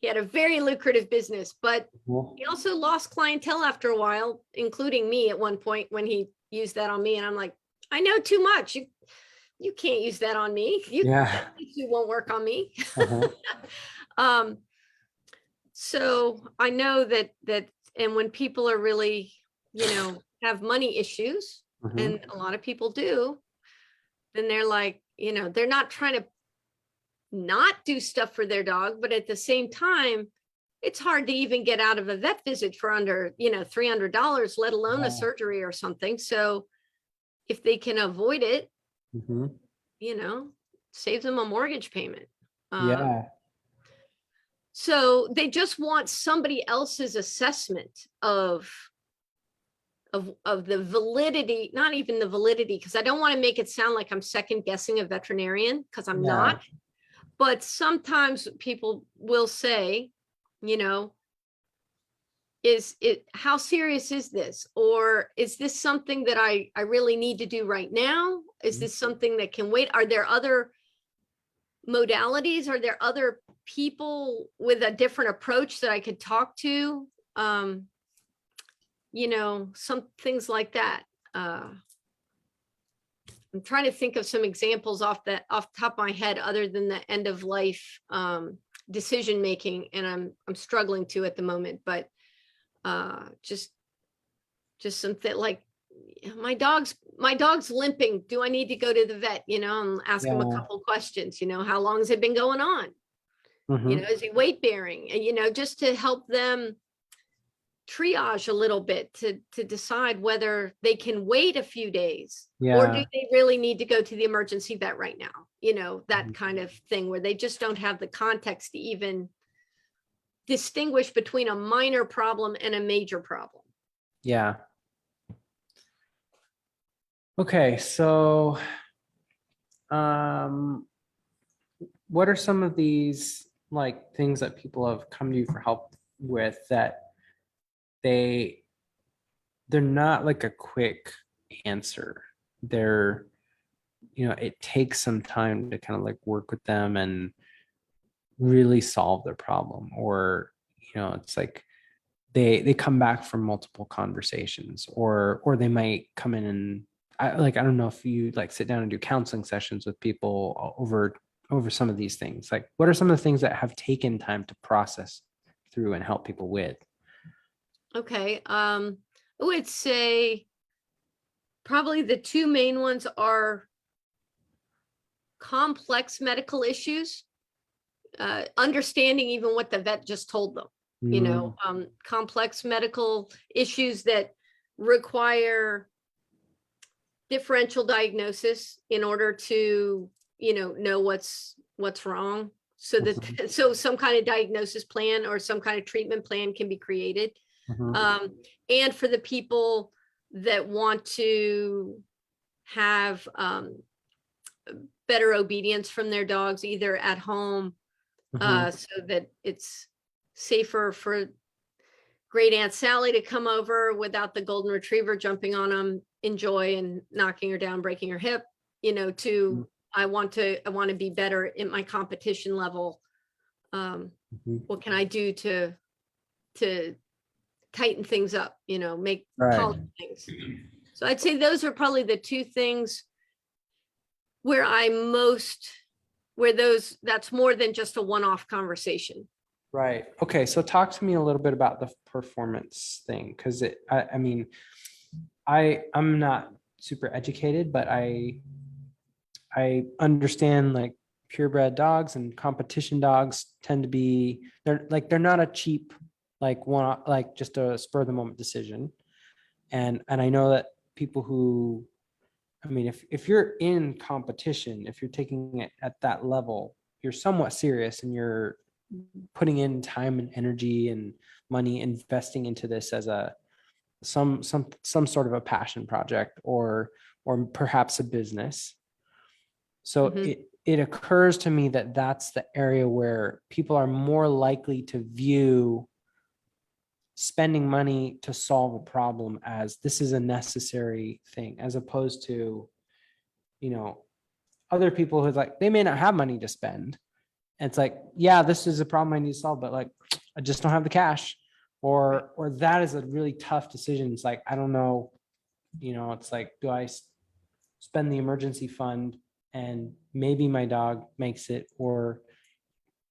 He had a very lucrative business, but cool. he also lost clientele after a while, including me at one point when he used that on me. And I'm like, I know too much. You can't use that on me. Yeah. You won't work on me. Uh-huh. Um, so I know that, and when people are really, have money issues, Mhm. and a lot of people do, then they're like, they're not trying to not do stuff for their dog, but at the same time, it's hard to even get out of a vet visit for under, $300, let alone Yeah. a surgery or something. So if they can avoid it, Mhm. saves them a mortgage payment. Yeah. So they just want somebody else's assessment of the validity, not even the validity, because I don't want to make it sound like I'm second guessing a veterinarian, because I'm Yeah. not. But sometimes people will say, you know, how serious is this? Or is this something that I really need to do right now? Is this something that can wait? Are there other modalities? Are there other people with a different approach that I could talk to? Some things like that. I'm trying to think of some examples off the top of my head, other than the end of life decision making, and I'm struggling to at the moment. But just something like, my dog's limping. Do I need to go to the vet? And ask him a Yeah. couple questions. How long has it been going on? Mhm. Is he weight bearing? And just to help them triage a little bit to decide whether they can wait a few days, or do Yeah. they really need to go to the emergency vet right now, that Mhm. kind of thing, where they just don't have the context to even distinguish between a minor problem and a major problem. Yeah. Okay, so um what are some of these like things that people have come to you for help with that they they're not like a quick answer. They're, it takes some time to kind of like work with them and really solve their problem. Or, it's like they come back from multiple conversations, or they might come in and I don't know if you like sit down and do counseling sessions with people over some of these things. Like, what are some of the things that have taken time to process through and help people with? Okay. I would say probably the two main ones are complex medical issues, understanding even what the vet just told them, Mm, complex medical issues that require differential diagnosis in order to, know what's wrong. So mhm, that, so some kind of diagnosis plan or some kind of treatment plan can be created. mhm, And for the people that want to have better obedience from their dogs, either at home, mhm, so that it's safer for great Aunt Sally to come over without the golden retriever jumping on them, enjoy and knocking her down, breaking her hip, to I want to be better in my competition level. mhm. What can I do to tighten things up, make Right. polish things. So I'd say those are probably the two things where that's more than just a one-off conversation. Right. Okay. So talk to me a little bit about the performance thing, because I mean, I'm not super educated, but I understand like purebred dogs and competition dogs tend to be, they're not a cheap, like one, like just a spur of the moment decision. And I know that people who, I mean, if you're in competition, if you're taking it at that level, you're somewhat serious and you're putting in time and energy and money investing into this as a some sort of a passion project, or perhaps a business. So Mhm. it occurs to me that that's the area where people are more likely to view spending money to solve a problem as this is a necessary thing, as opposed to, you know, other people who's like, they may not have money to spend. And it's like, yeah, this is a problem I need to solve, but like, I just don't have the cash. Or that is a really tough decision. It's like, I don't know, you know, it's like, do I spend the emergency fund and maybe my dog makes it, or,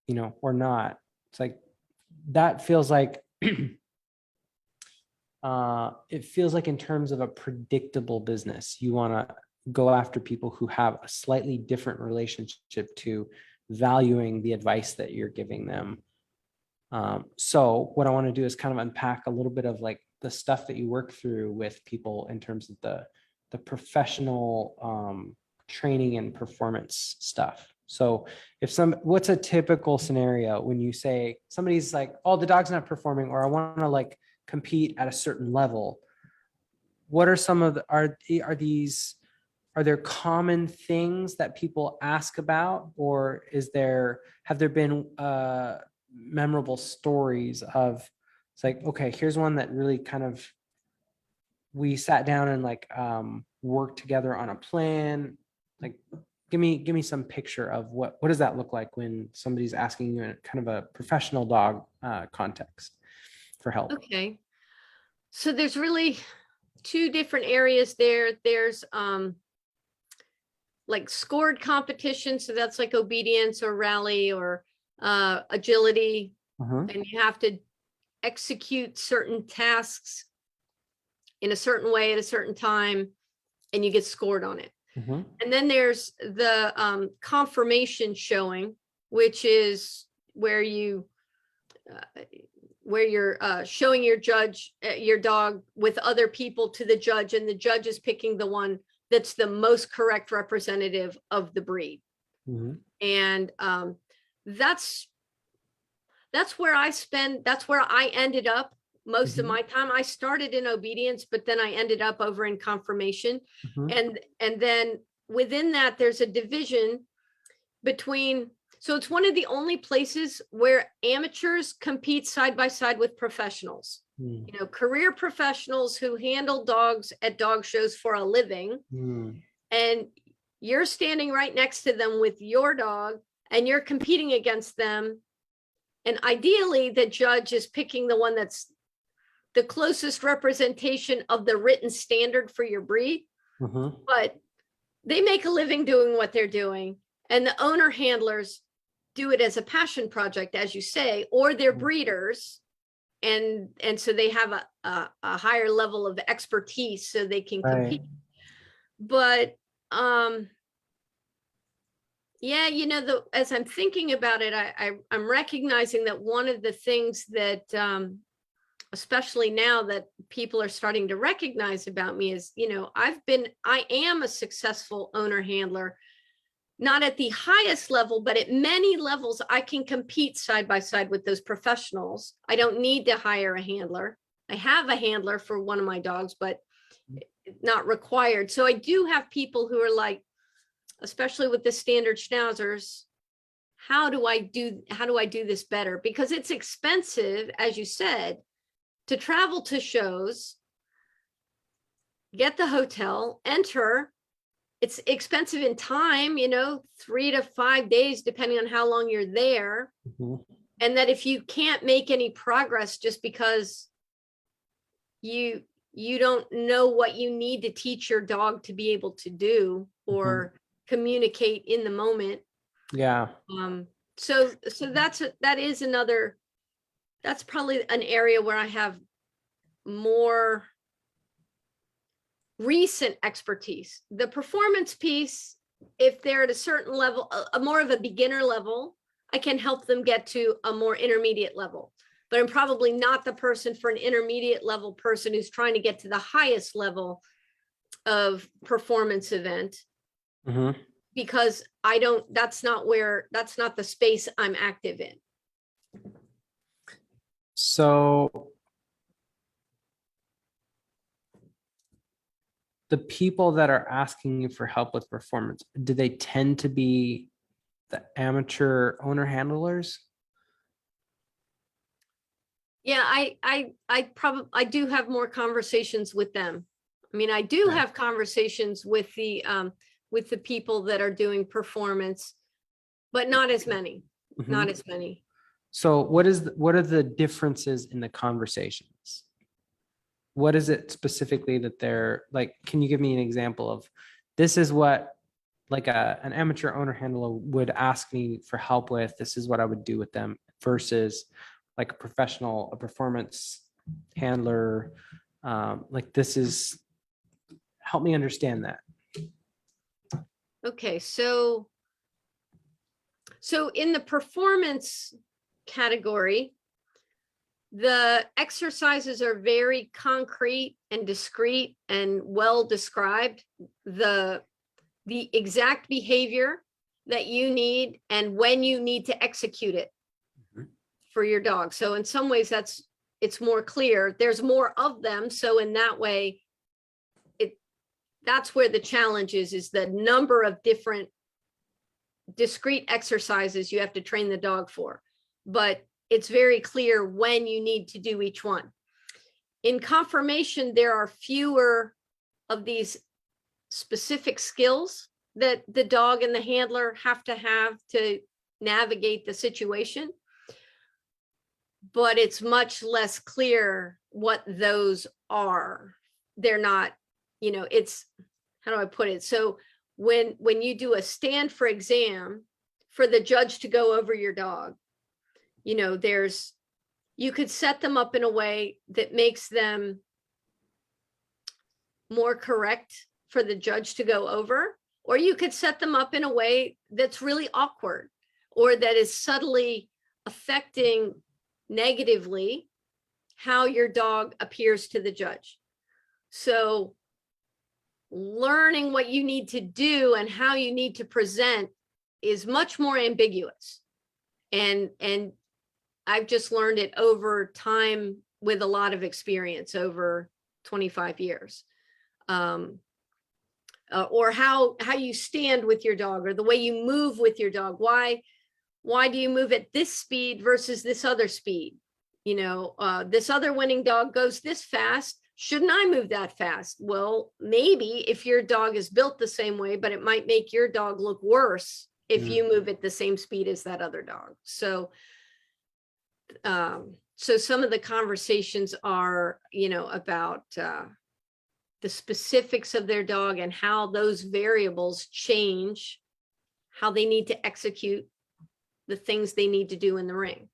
you know, or not? It's like, that feels like, it feels like in terms of a predictable business, you want to go after people who have a slightly different relationship to valuing the advice that you're giving them. So what I want to do is kind of unpack a little bit of like the stuff that you work through with people in terms of the professional training and performance stuff. So what's a typical scenario when you say somebody's like, oh, the dog's not performing, or I want to like compete at a certain level? What are some of the, are there common things that people ask about, or have there been memorable stories of, it's like, okay, here's one that really kind of, we sat down and like worked together on a plan. Like, give me some picture of what does that look like when somebody's asking you in kind of a professional dog context for help? Okay. So there's really two different areas there. There's like scored competition. So that's like obedience or rally or agility. Uh-huh. And you have to execute certain tasks in a certain way at a certain time, and you get scored on it. Uh-huh. And then there's the confirmation showing, which is where you're showing your judge, your dog with other people to the judge, and the judge is picking the one that's the most correct representative of the breed. Uh-huh. And that's where that's where I ended up most of Mhm. my time. I started in obedience, but then I ended up over in confirmation. Mhm. And then within that, there's a division between, so it's one of the only places where amateurs compete side by side with professionals. Mm. You know, career professionals who handle dogs at dog shows for a living, Mm. and you're standing right next to them with your dog and you're competing against them. And ideally, the judge is picking the one that's the closest representation of the written standard for your breed. Uh-huh. But they make a living doing what they're doing. And the owner handlers do it as a passion project, as you say, or they're breeders. And so they have a higher level of expertise so they can Right. compete. But yeah, you know, as I'm thinking about it, I'm recognizing that one of the things that especially now that people are starting to recognize about me is, you know, I am a successful owner handler, not at the highest level, but at many levels. I can compete side by side with those professionals. I don't need to hire a handler. I have a handler for one of my dogs, but not required. So I do have people who are like, especially with the standard schnauzers, how do I do this better? Because it's expensive, as you said, to travel to shows, get the hotel, enter. It's expensive in time, you know, 3 to 5 days, depending on how long you're there. Mhm. And that if you can't make any progress just because you don't know what you need to teach your dog to be able to do or communicate in the moment. Yeah. So that's probably an area where I have more recent expertise. The performance piece, if they're at a certain level, a more of a beginner level, I can help them get to a more intermediate level. But I'm probably not the person for an intermediate level person who's trying to get to the highest level of performance event, Mm-hmm. because that's not the space I'm active in. So the people that are asking you for help with performance, do they tend to be the amateur owner handlers? Yeah, I do have more conversations with them. I mean, I do Okay. have conversations with the people that are doing performance, but not as many, not Mhm. as many. So what are the differences in the conversations? What is it specifically that they're like, can you give me an example of this is what like an amateur owner handler would ask me for help with, this is what I would do with them versus like a professional, a performance handler, like this is, help me understand that. Okay, so in the performance category, the exercises are very concrete and discrete and well described. The exact behavior that you need and when you need to execute it Mhm. for your dog. So in some ways it's more clear. There's more of them. So in that way, that's where the challenge is the number of different discrete exercises you have to train the dog for. But it's very clear when you need to do each one. In conformation, there are fewer of these specific skills that the dog and the handler have to navigate the situation. But it's much less clear what those are. They're not, it's, how do I put it? So when you do a stand for exam for the judge to go over your dog, you could set them up in a way that makes them more correct for the judge to go over, or you could set them up in a way that's really awkward or that is subtly affecting negatively how your dog appears to the judge. So learning what you need to do and how you need to present is much more ambiguous. And I've just learned it over time with a lot of experience over 25 years. Or how you stand with your dog or the way you move with your dog. Why do you move at this speed versus this other speed? This other winning dog goes this fast. Shouldn't I move that fast? Well, maybe if your dog is built the same way, but it might make your dog look worse if you move at the same speed as that other dog. So some of the conversations are, about the specifics of their dog and how those variables change how they need to execute the things they need to do in the ring.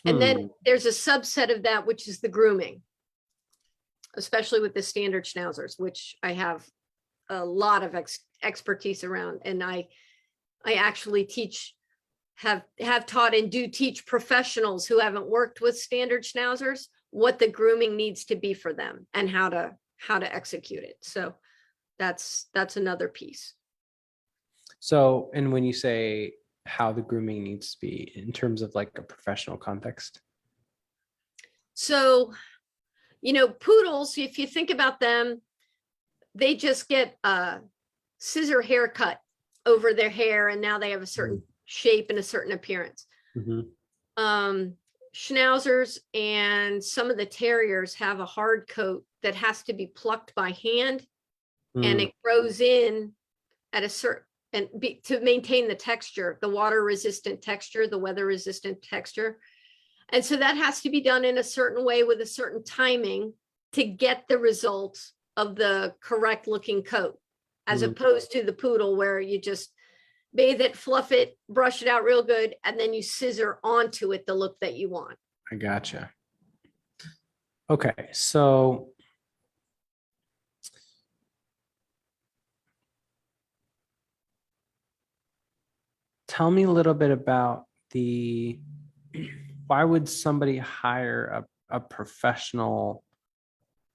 And then there's a subset of that, which is the grooming, especially with the standard schnauzers, which I have a lot of expertise around. And I actually have taught and do teach professionals who haven't worked with standard schnauzers what the grooming needs to be for them and how to execute it. So that's another piece. So, and when you say how the grooming needs to be in terms of like a professional context. So, poodles, if you think about them, they just get a scissor haircut over their hair and now they have a certain shape and a certain appearance. Schnauzers and some of the terriers have a hard coat that has to be plucked by hand and it grows in at a certain to maintain the texture, the water resistant texture, the weather resistant texture. And so that has to be done in a certain way with a certain timing to get the results of the correct looking coat, as opposed to the poodle where you just bathe it, fluff it, brush it out real good, and then you scissor onto it the look that you want. I gotcha. Okay, so tell me a little bit about why would somebody hire a professional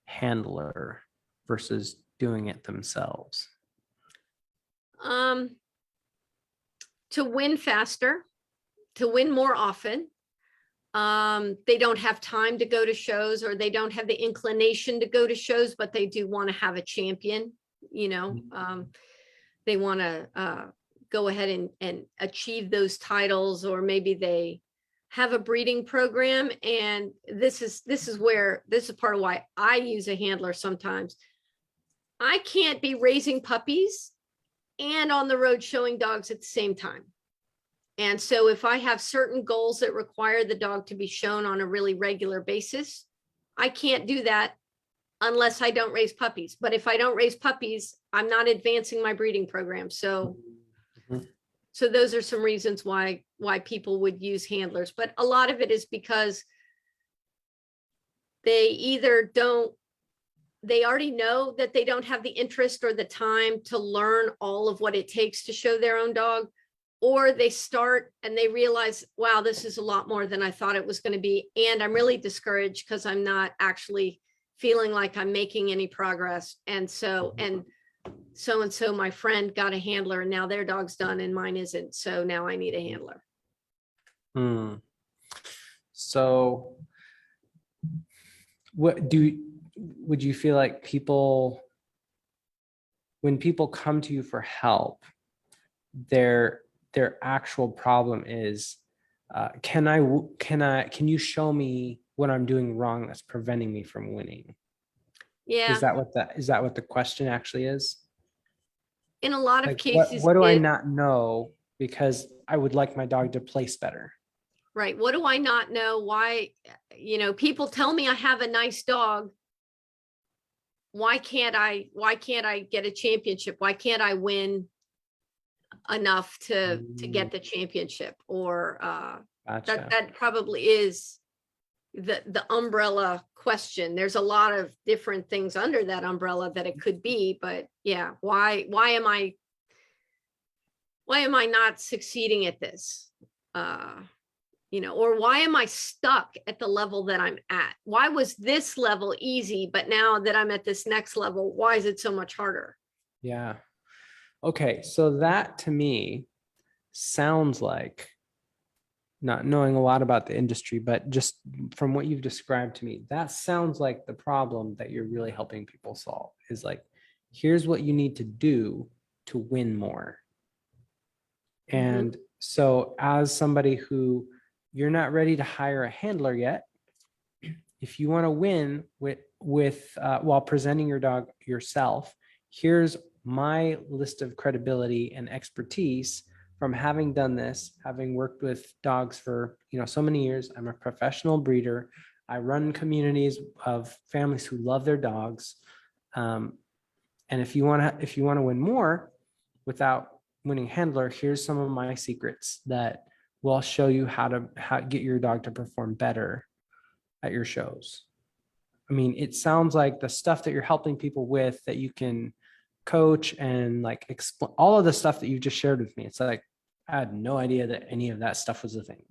handler versus doing it themselves? To win faster, to win more often. They don't have time to go to shows or they don't have the inclination to go to shows, but they do want to have a champion, they want to go ahead and achieve those titles, or maybe they have a breeding program. And this is part of why I use a handler sometimes. I can't be raising puppies and on the road showing dogs at the same time. And so if I have certain goals that require the dog to be shown on a really regular basis, I can't do that unless I don't raise puppies. But if I don't raise puppies, I'm not advancing my breeding program. So Mhm. so those are some reasons why people would use handlers. But a lot of it is because they either they already know that they don't have the interest or the time to learn all of what it takes to show their own dog, or they start and they realize, wow, this is a lot more than I thought it was going to be. And I'm really discouraged because I'm not actually feeling like I'm making any progress. And so my friend got a handler and now their dog's done and mine isn't. So now I need a handler. So would you feel like when people come to you for help, their actual problem is, can you show me what I'm doing wrong that's preventing me from winning? Yeah. Is that what the question actually is? In a lot of Like, cases, what do I not know because I would like my dog to place better? right. What do I not know? Why, people tell me I have a nice dog. Why can't I get a championship? Why can't I win enough to get the championship? Or Gotcha. that probably is the umbrella question. There's a lot of different things under that umbrella that it could be, but yeah, why am I not succeeding at this? Or why am I stuck at the level that I'm at? Why was this level easy, but now that I'm at this next level, why is it so much harder? Yeah. Okay. So that to me sounds like, not knowing a lot about the industry, but just from what you've described to me, that sounds like the problem that you're really helping people solve is like, here's what you need to do to win more. And so as somebody who you're not ready to hire a handler yet, if you want to win with while presenting your dog yourself, here's my list of credibility and expertise from having done this, having worked with dogs for so many years. I'm a professional breeder. I run communities of families who love their dogs. And if you want to win more without winning handler, here's some of my secrets that will show you how to get your dog to perform better at your shows. I mean, it sounds like the stuff that you're helping people with that you can coach and like explain all of the stuff that you just shared with me. It's like, I had no idea that any of that stuff was a thing.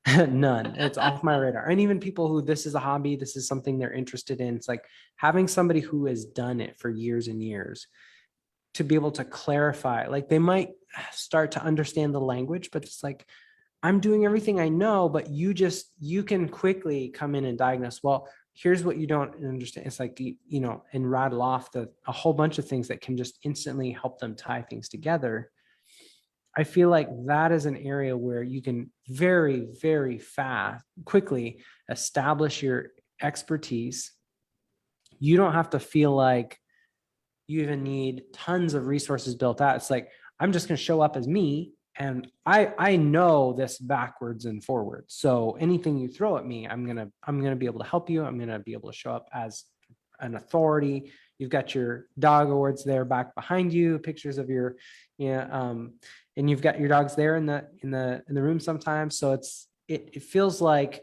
None. It's off my radar. And even people who this is a hobby, this is something they're interested in. It's like having somebody who has done it for years and years to be able to clarify, like they might start to understand the language, but it's like, I'm doing everything I know, but you can quickly come in and diagnose, well, here's what you don't understand. It's like, and rattle off a whole bunch of things that can just instantly help them tie things together. I feel like that is an area where you can very, very quickly establish your expertise. You don't have to feel like you even need tons of resources built out. It's like, I'm just going to show up as me. And I know this backwards and forwards. So anything you throw at me, I'm gonna be able to help you. I'm gonna be able to show up as an authority. You've got your dog awards there back behind you, pictures of your, and you've got your dogs there in the room sometimes. So it feels like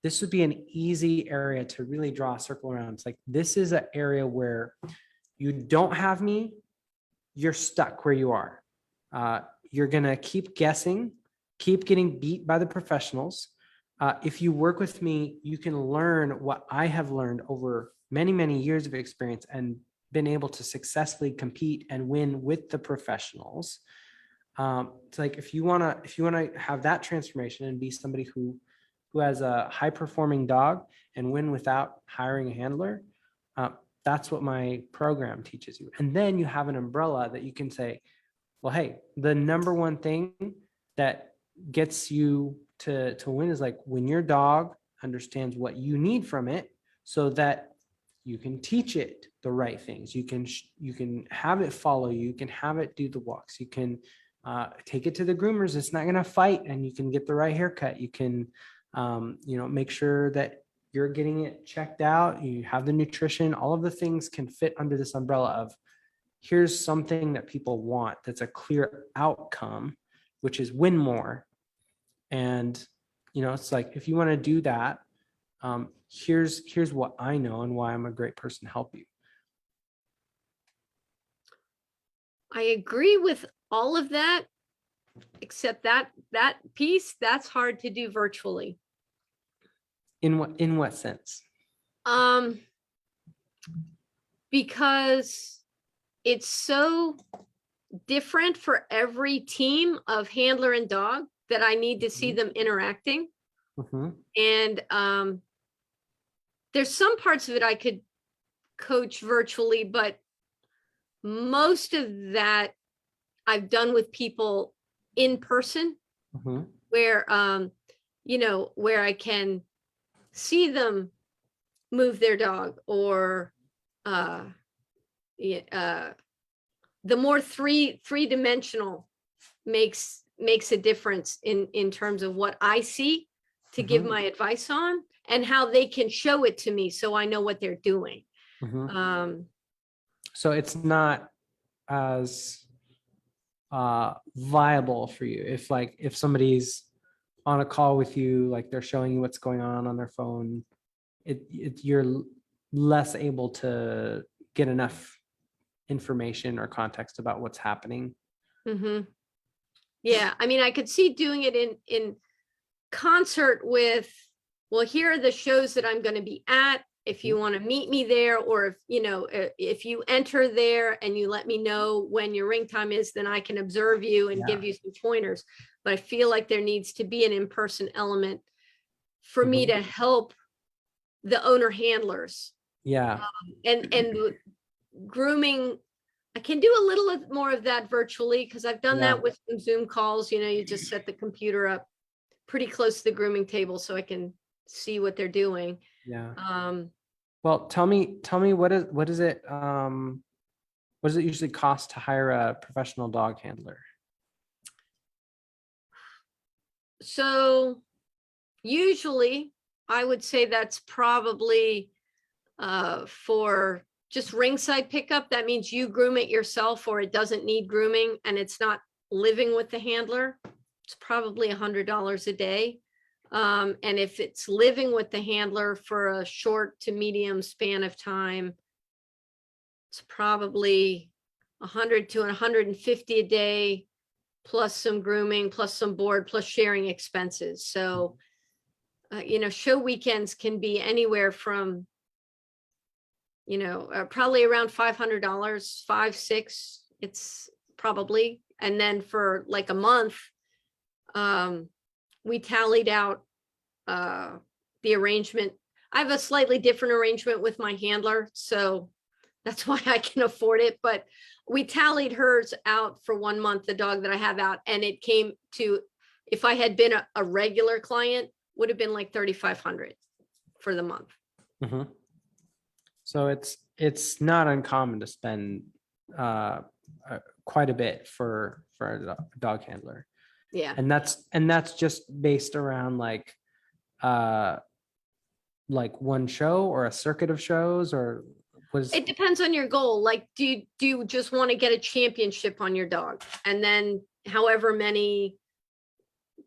this would be an easy area to really draw a circle around. It's like, this is an area where you don't have me, you're stuck where you are. You're going to keep guessing, keep getting beat by the professionals. If you work with me, you can learn what I have learned over many, many years of experience and been able to successfully compete and win with the professionals. It's like, if you want to have that transformation and be somebody who has a high performing dog and win without hiring a handler, that's what my program teaches you. And then you have an umbrella that you can say, Well, hey, the number one thing that gets you to win is like when your dog understands what you need from it so that you can teach it the right things. You can have it follow you. You can have it do the walks. You can take it to the groomers. It's not going to fight, and you can get the right haircut. You can, make sure that you're getting it checked out. You have the nutrition. All of the things can fit under this umbrella of here's something that people want that's a clear outcome, which is win more. And it's like if you want to do that, here's what I know and why I'm a great person to help you. I agree with all of that, except that piece, that's hard to do virtually. In what sense? Because it's so different for every team of handler and dog that I need to see them interacting. Mm-hmm. And there's some parts of it I could coach virtually, but most of that I've done with people in person, Mm-hmm. where where I can see them move their dog, or the more three-dimensional makes a difference in terms of what I see to give Mhm. my advice on, and how they can show it to me so I know what they're doing. Mhm. So it's not as viable for you if somebody's on a call with you, like they're showing you what's going on their phone, you're less able to get enough information or context about what's happening. Mhm. Yeah, I mean, I could see doing it in concert with, well, here are the shows that I'm going to be at. If you want to meet me there, or if you enter there and you let me know when your ring time is, then I can observe you and give Yeah. you some pointers. But I feel like there needs to be an in-person element for me Mhm. to help the owner handlers, Yeah. and the grooming. I can do a little more of that virtually, because I've done Yeah. that with some Zoom calls. You just set the computer up pretty close to the grooming table so I can see what they're doing. Yeah. Um, Well, tell me what does it usually cost to hire a professional dog handler? so usually I would say that's probably for just ringside pickup. That means you groom it yourself, or it doesn't need grooming and it's not living with the handler. It's probably $100 a day. And if it's living with the handler for a short to medium span of time, it's probably 100 to 150 a day, plus some grooming, plus some board, plus sharing expenses. So, show weekends can be anywhere from, probably around $500, 5, 6, it's probably. And then for like a month, we tallied out the arrangement. I have a slightly different arrangement with my handler, so that's why I can afford it. But we tallied hers out for 1 month, the dog that I have out, and it came to, if I had been a regular client, would have been like 3,500 for the month. Mhm. So it's not uncommon to spend quite a bit for a dog handler, Yeah. and that's just based around like one show or a circuit of shows, or was It depends on your goal. Like, do you just want to get a championship on your dog, and then however many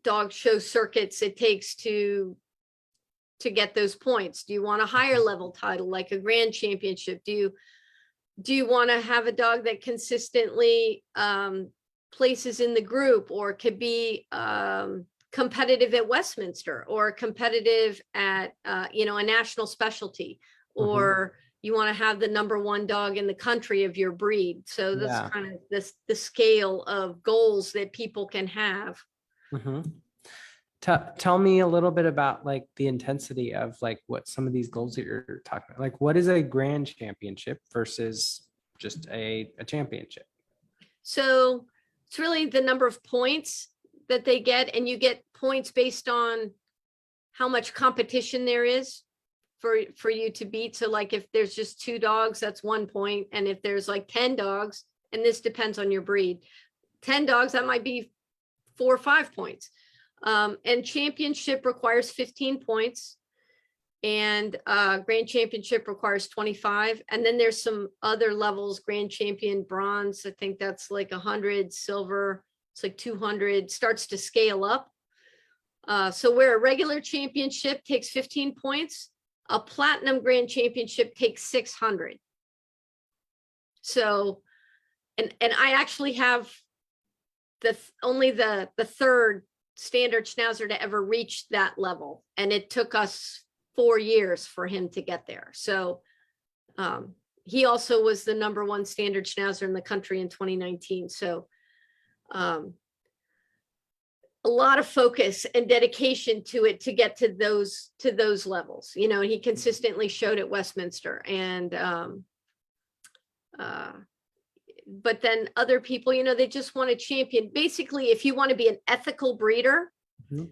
dog show circuits it takes to get those points? Do you want a higher level title, like a grand championship? Do you want to have a dog that consistently places in the group, or could be competitive at Westminster, or competitive at a national specialty, or you want to have the #1 dog in the country of your breed? So that's yeah. kind of the scale of goals that people can have. Mhm. Tell me a little bit about like the intensity of like what some of these goals that you're talking about. Like what is a grand championship versus just a championship? So it's really the number of points that they get, and you get points based on how much competition there is for you to beat. So like if there's just 2 dogs, that's 1 point. And if there's like 10 dogs, and this depends on your breed, 10 dogs, that might be 4 or 5 points. And championship requires 15 points. And grand championship requires 25. And then there's some other levels, grand champion, bronze, I think that's like 100, silver, it's like 200, starts to scale up. So where a regular championship takes 15 points, a platinum grand championship takes 600. So, and I actually have only the third standard schnauzer to ever reach that level. And it took us 4 years for him to get there. So he also was the #1 standard schnauzer in the country in 2019. So a lot of focus and dedication to it to get to those levels, you know, and he consistently showed at Westminster. And but then other people, you know, they just want to champion. Basically, if you want to be an ethical breeder, Mhm.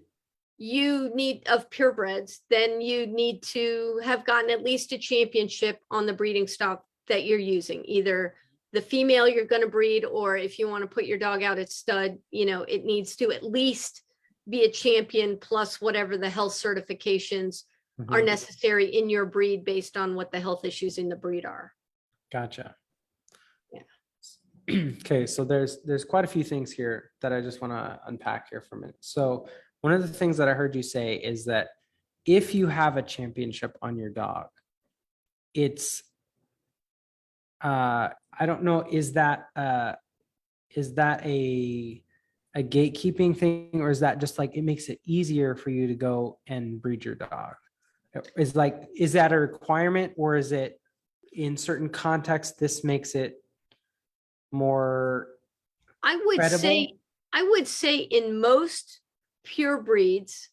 you need of purebreds, then you need to have gotten at least a championship on the breeding stock that you're using, either the female you're going to breed, or if you want to put your dog out at stud, you know, it needs to at least be a champion plus whatever the health certifications are Mhm. necessary in your breed based on what the health issues in the breed are. Gotcha. Yeah. Okay, so there's quite a few things here that I just want to unpack here for a minute. So one of the things that I heard you say is that if you have a championship on your dog, it's I don't know, is that a gatekeeping thing, or is that just like it makes it easier for you to go and breed your dog? Is that a requirement, or is it in certain contexts this makes it more I would say, credible? I would say in most pure breeds,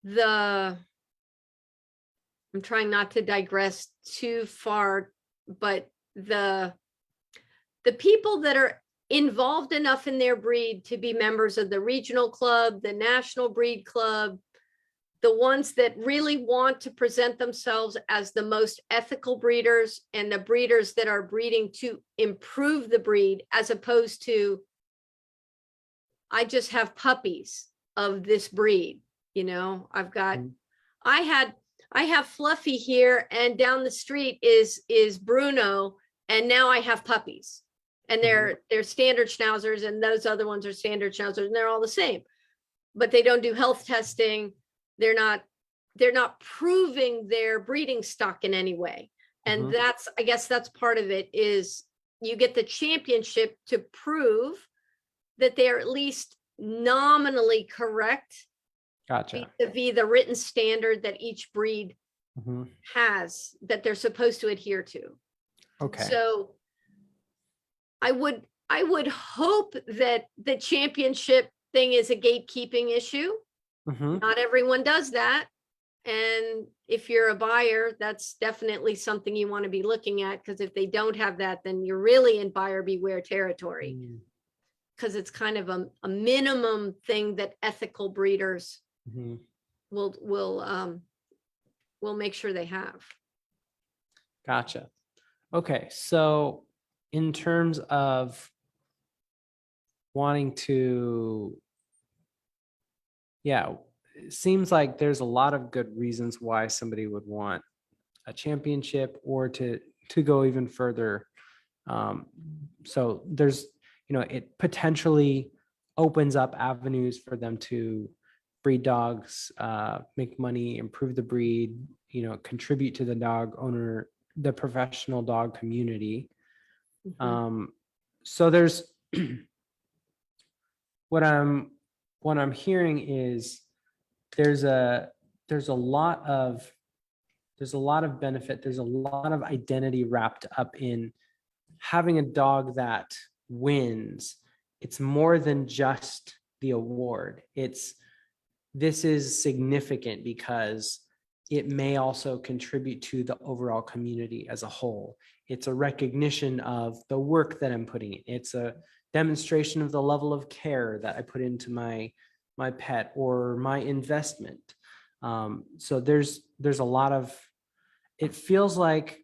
I'm trying not to digress too far, but the people that are involved enough in their breed to be members of the regional club, the national breed club, the ones that really want to present themselves as the most ethical breeders, and the breeders that are breeding to improve the breed, as opposed to, I just have puppies of this breed. You know, I've got, Mhm. I have Fluffy here, and down the street is Bruno, and now I have puppies. And they're standard schnauzers, and those other ones are standard schnauzers, and they're all the same. But they don't do health testing. They're not proving their breeding stock in any way. And Mhm. that's, I guess that's part of it, is you get the championship to prove that they're at least nominally correct Gotcha. vis-a-vis the written standard that each breed Mhm. has that they're supposed to adhere to. Okay. So I would hope that the championship thing is a gatekeeping issue. Mhm. Not everyone does that. And if you're a buyer, that's definitely something you want to be looking at, because if they don't have that, then you're really in buyer beware territory, Mm. because it's kind of a minimum thing that ethical breeders Mhm. will make sure they have. Gotcha. Okay, so in terms of wanting to, yeah, it seems like there's a lot of good reasons why somebody would want a championship, or to go even further. So there's, you know, it potentially opens up avenues for them to breed dogs, make money, improve the breed, you know, contribute to the dog owner, the professional dog community. Mhm. So there's what I'm hearing is there's a there's a lot of there's a lot of benefit, there's a lot of identity wrapped up in having a dog that wins. It's more than just the award. This is significant because it may also contribute to the overall community as a whole. It's a recognition of the work that I'm putting in. It's a demonstration of the level of care that I put into my pet or my investment. So there's a lot of, it feels like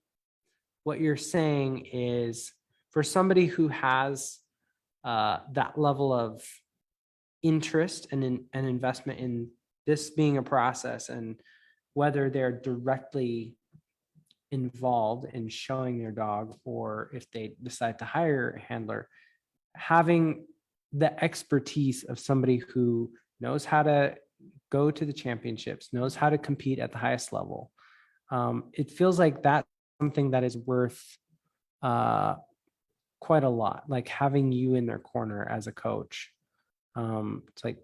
what you're saying is for somebody who has that level of interest and an investment in this being a process, and whether they're directly involved in showing their dog or if they decide to hire a handler, having the expertise of somebody who knows how to go to the championships, knows how to compete at the highest level. It feels like that's something that is worth quite a lot, like having you in their corner as a coach. It's like,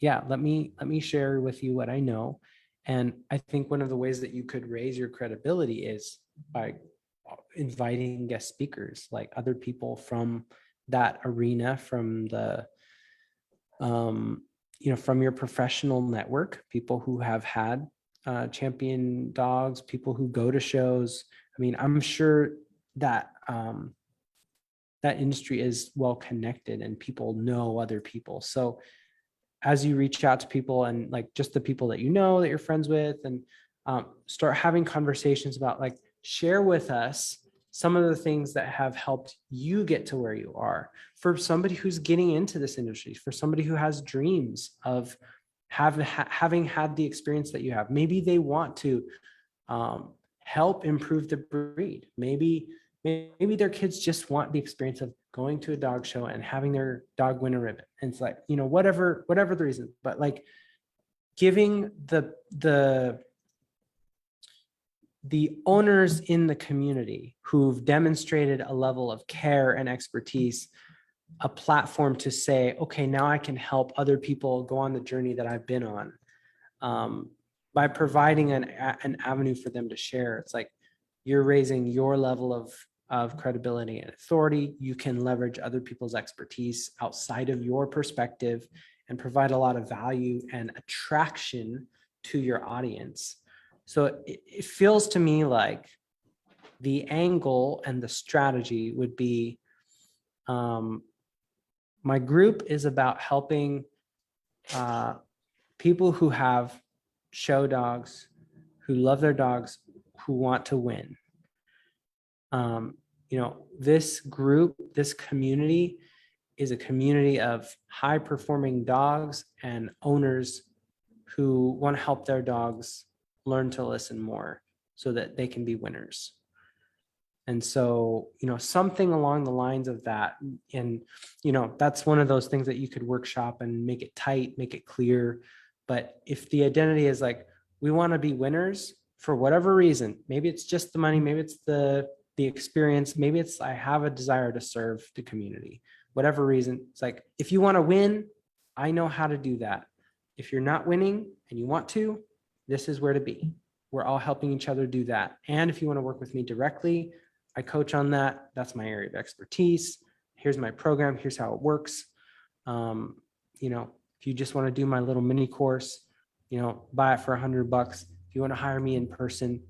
yeah, let me share with you what I know. And I think one of the ways that you could raise your credibility is by inviting guest speakers, like other people from that arena, from the from your professional network, people who have had champion dogs, people who go to shows. I mean, I'm sure that that industry is well connected and people know other people. So as you reach out to people, and like just the people that you know, that you're friends with, and start having conversations about, like, share with us some of the things that have helped you get to where you are. For somebody who's getting into this industry, for somebody who has dreams of having had the experience that you have, maybe they want to help improve the breed. Maybe their kids just want the experience of going to a dog show and having their dog win a ribbon. And it's like, whatever the reason, but like giving the owners in the community who've demonstrated a level of care and expertise a platform to say, okay, now I can help other people go on the journey that I've been on, by providing an avenue for them to share. It's like you're raising your level of credibility and authority. You can leverage other people's expertise outside of your perspective and provide a lot of value and attraction to your audience. So it feels to me like the angle and the strategy would be, my group is about helping people who have show dogs, who love their dogs, who want to win. This group, this community is a community of high performing dogs and owners who want to help their dogs learn to listen more so that they can be winners. And so, something along the lines of that. And, that's one of those things that you could workshop and make it tight, make it clear. But if the identity is like, we want to be winners for whatever reason, maybe it's just the money, maybe it's the experience, maybe it's, I have a desire to serve the community, whatever reason. It's like, if you want to win, I know how to do that. If you're not winning and you want to, this is where to be. We're all helping each other do that. And if you want to work with me directly, I coach on that. That's my area of expertise. Here's my program. Here's how it works. If you just want to do my little mini course, buy it for $100. If you want to hire me in person,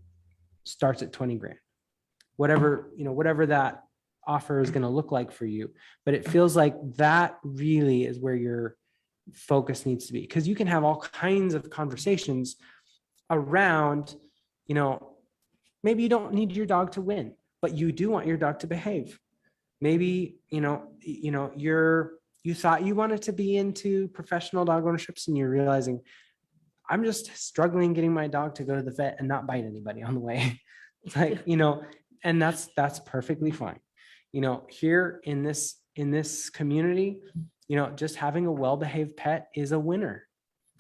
starts at 20 grand. Whatever that offer is going to look like for you. But it feels like that really is where your focus needs to be, because you can have all kinds of conversations around, maybe you don't need your dog to win, but you do want your dog to behave. Maybe, you thought you wanted to be into professional dog ownerships and you're realizing, I'm just struggling getting my dog to go to the vet and not bite anybody on the way. It's like, and that's perfectly fine. Here in this community, just having a well-behaved pet is a winner.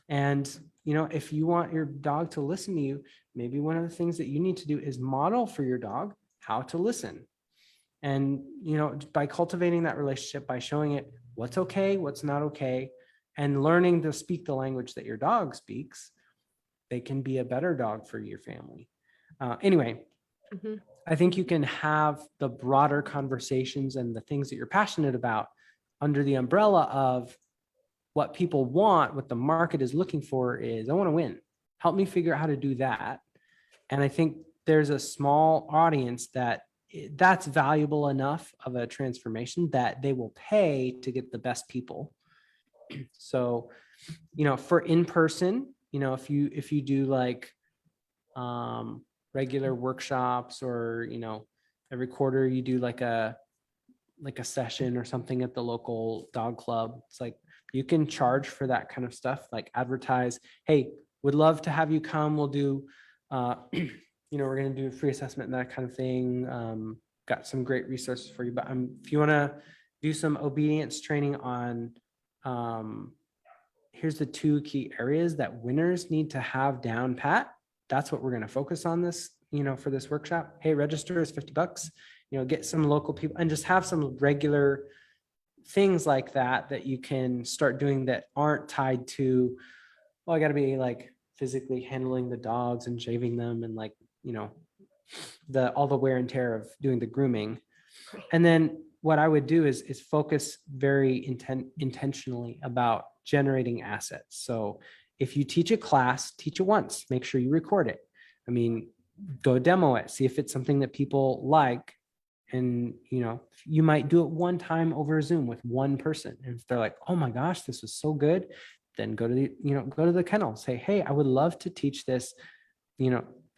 And, if you want your dog to listen to you, maybe one of the things that you need to do is model for your dog how to listen. And, by cultivating that relationship, by showing it what's okay, what's not okay, and learning to speak the language that your dog speaks, they can be a better dog for your family. Anyway, I think you can have the broader conversations and the things that you're passionate about under the umbrella of what people want, what the market is looking for is, I want to win. Help me figure out how to do that. And I think there's a small audience that that's valuable enough of a transformation that they will pay to get the best people. So, for in person, if you do like regular workshops, or every quarter you do like a session or something at the local dog club, it's like you can charge for that kind of stuff, like advertise, hey, would love to have you come, we'll do we're going to do a free assessment and that kind of thing. Got some great resources for you, but if you want to do some obedience training on here's the 2 key areas that winners need to have down pat, that's what we're going to focus on this, for this workshop. Hey, register is $50, get some local people and just have some regular things like that you can start doing that aren't tied to, well, I got to be like physically handling the dogs and shaving them and like, all the wear and tear of doing the grooming. And then what I would do is focus very intentionally about generating assets. So if you teach a class, teach it once, make sure you record it. I mean, go demo it, see if it's something that people like. And, you might do it one time over Zoom with one person. And if they're like, oh my gosh, this was so good, then go to the kennel, say, hey, I would love to teach this,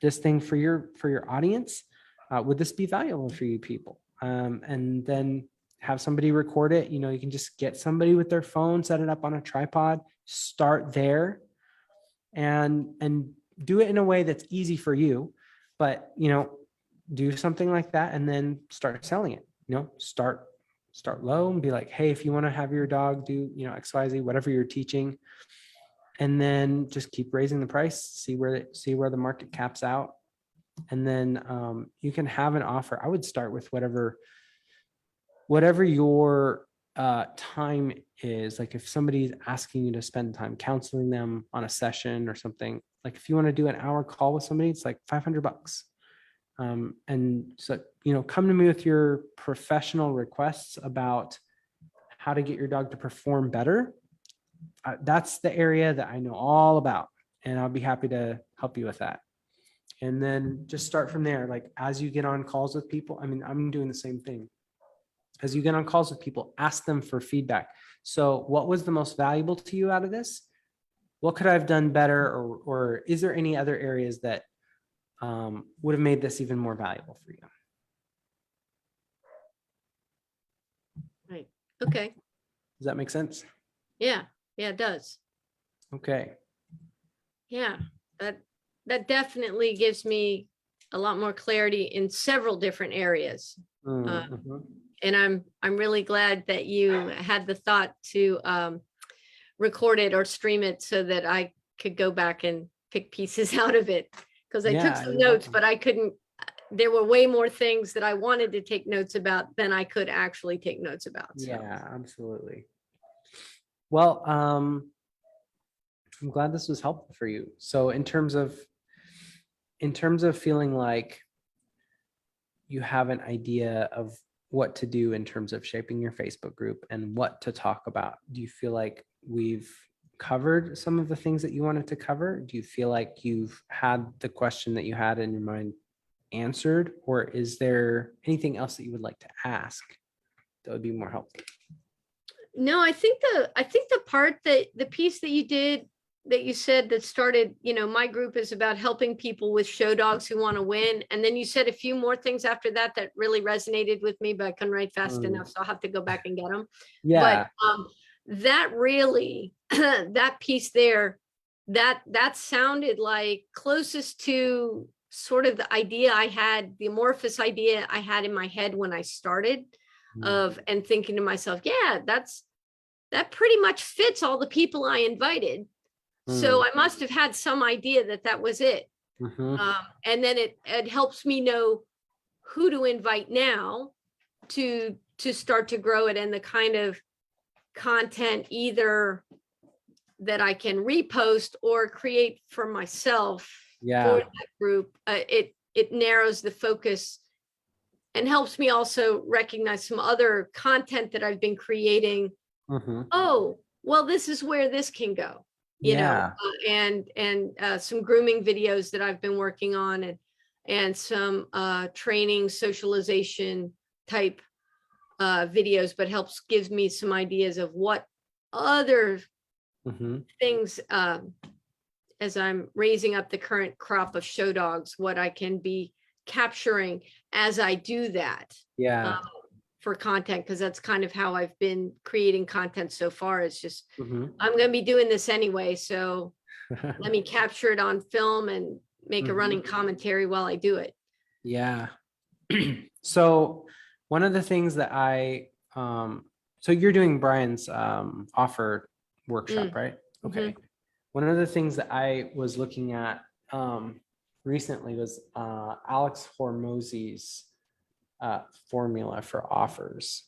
this thing for your audience. Would this be valuable for you people? And then have somebody record it. You can just get somebody with their phone, set it up on a tripod, start there, and do it in a way that's easy for you. But, do something like that and then start selling it. Start low and be like, hey, if you want to have your dog do, XYZ, whatever you're teaching, and then just keep raising the price, see where the market caps out. And then you can have an offer. I would start with whatever your time is. Like if somebody's asking you to spend time counseling them on a session or something, like if you want to do an hour call with somebody, it's like $500. And so, come to me with your professional requests about how to get your dog to perform better. That's the area that I know all about, and I'll be happy to help you with that. And then just start from there. Like as you get on calls with people, I mean, I'm doing the same thing. As you get on calls with people, ask them for feedback. So what was the most valuable to you out of this? What could I have done better? Or is there any other areas that would have made this even more valuable for you? Right. Okay. Does that make sense? Yeah. Yeah, it does. Okay. Yeah. That definitely gives me a lot more clarity in several different areas. Mhm. And I'm really glad that you had the thought to record it or stream it so that I could go back and pick pieces out of it. Because I took some you're notes, welcome. but I couldn't, there were way more things that I wanted to take notes about than I could actually take notes about. So. Yeah, absolutely. Well, I'm glad this was helpful for you. So in terms of feeling like you have an idea of what to do in terms of shaping your Facebook group and what to talk about, do you feel like we've covered some of the things that you wanted to cover? Do you feel like you've had the question that you had in your mind answered, or is there anything else that you would like to ask that would be more helpful? No, I think the part that the piece that you did, that you said that started, my group is about helping people with show dogs who want to win. And then you said a few more things after that that really resonated with me, but I couldn't write fast enough. So I'll have to go back and get them. Yeah. But that really, that piece there, that sounded like closest to sort of the idea I had, the amorphous idea I had in my head when I started and thinking to myself, yeah, that pretty much fits all the people I invited. So I must have had some idea that was it. And then it helps me know who to invite now to start to grow it, and the kind of content either that I can repost or create for myself for that group. It narrows the focus and helps me also recognize some other content that I've been creating. Oh, well, this is where this can go. you know, Yeah. and some grooming videos that I've been working on, and some training socialization type videos, but helps gives me some ideas of what other Mhm. things, as I'm raising up the current crop of show dogs, what I can be capturing as I do that Yeah. for content, because that's kind of how I've been creating content so far. It's just, Mhm. I'm going to be doing this anyway, so let me capture it on film and make a Mhm. running commentary while I do it. Yeah. So one of the things that so you're doing Brian's offer workshop, Mm, right? Okay. mhm. One of the things that I was looking at recently was Alex Hormozzi's formula for offers.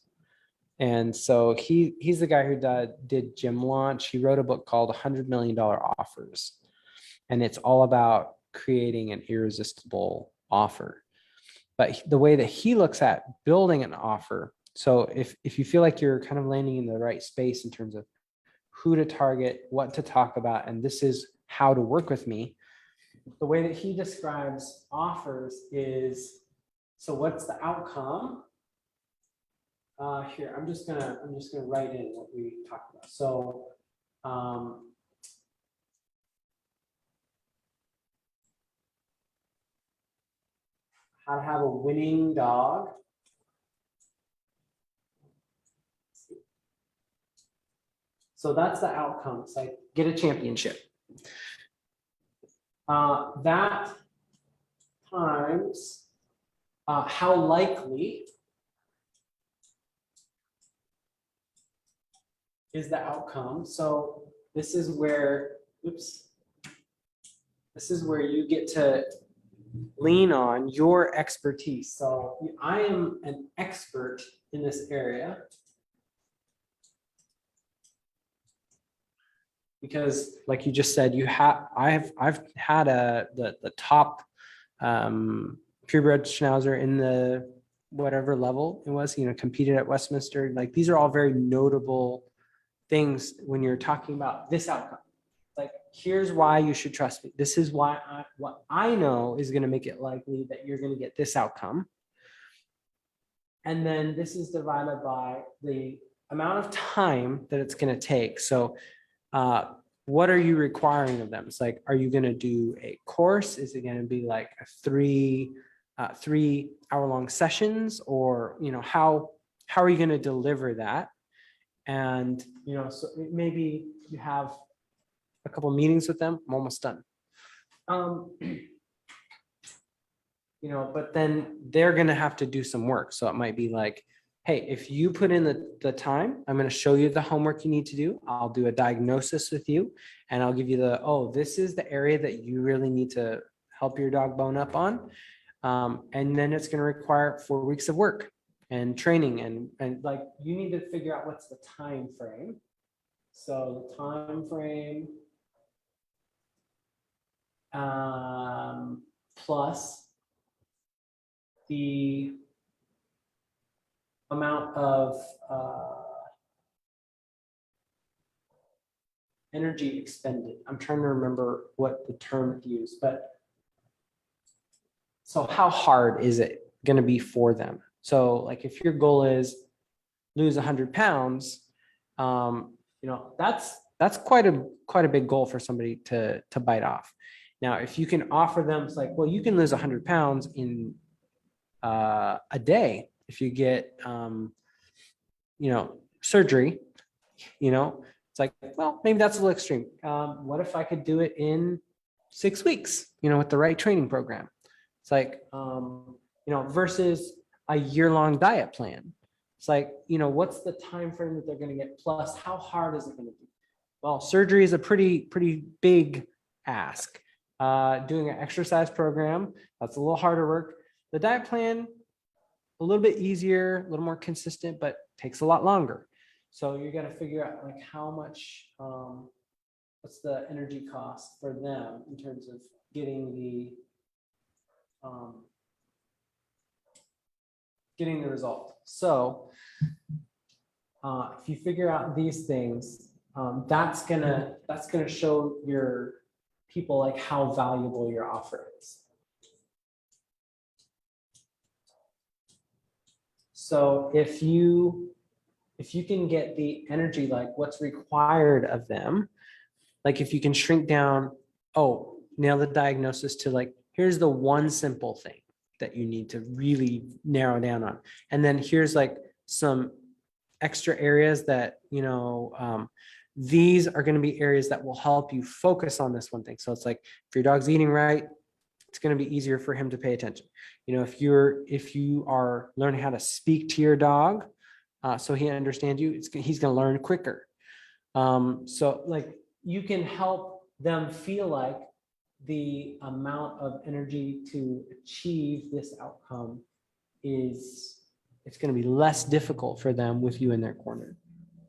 And so he's the guy who did Gym Launch. He wrote a book called $100 million Offers. And it's all about creating an irresistible offer. But the way that he looks at building an offer, so if you feel like you're kind of landing in the right space in terms of who to target, what to talk about, and this is how to work with me, the way that he describes offers is, so what's the outcome? Here, I'm just gonna write in what we talked about. So how to have a winning dog. So that's the outcome. It's like get a championship. That times how likely is the outcome. So this is where, oops, this is where you get to lean on your expertise. So I am an expert in this area because, like you just said, I've had the top purebred schnauzer in the whatever level it was, competed at Westminster. Like these are all very notable things when you're talking about this outcome. Like, here's why you should trust me. This is why what I know is going to make it likely that you're going to get this outcome. And then this is divided by the amount of time that it's going to take. So what are you requiring of them? It's like, are you going to do a course? Is it going to be like a 3 hour-long sessions, or how are you going to deliver that? And so maybe you have a couple meetings with them. I'm almost done. But then they're going to have to do some work. So it might be like, hey, if you put in the time, I'm going to show you the homework you need to do. I'll do a diagnosis with you, and I'll give you this is the area that you really need to help your dog bone up on. And then it's going to require 4 weeks of work and training. And like, you need to figure out what's the time frame. So the time frame plus the amount of energy expended. I'm trying to remember what the term used, but so how hard is it going to be for them? So like if your goal is lose 100 pounds, that's quite a big goal for somebody to bite off. Now, if you can offer them, it's like, well, you can lose 100 pounds in a day if you get surgery. It's like, well, maybe that's a little extreme. What if I could do it in 6 weeks, with the right training program? It's like, versus a year-long diet plan. It's like, what's the time frame that they're going to get? Plus, how hard is it going to be? Well, surgery is a pretty big ask. Doing an exercise program, that's a little harder work. The diet plan, a little bit easier, a little more consistent, but takes a lot longer. So you got to figure out like how much, what's the energy cost for them in terms of getting the result. So if you figure out these things, that's gonna show your people like how valuable your offer is. So if you can get the energy, like what's required of them, like if you can shrink down, oh, nail the diagnosis to like, here's the one simple thing that you need to really narrow down on. And then here's like some extra areas that, these are going to be areas that will help you focus on this one thing. So it's like, if your dog's eating right, it's going to be easier for him to pay attention. If you are learning how to speak to your dog, so he understands you, he's going to learn quicker. So like you can help them feel like the amount of energy to achieve this outcome it's going to be less difficult for them with you in their corner.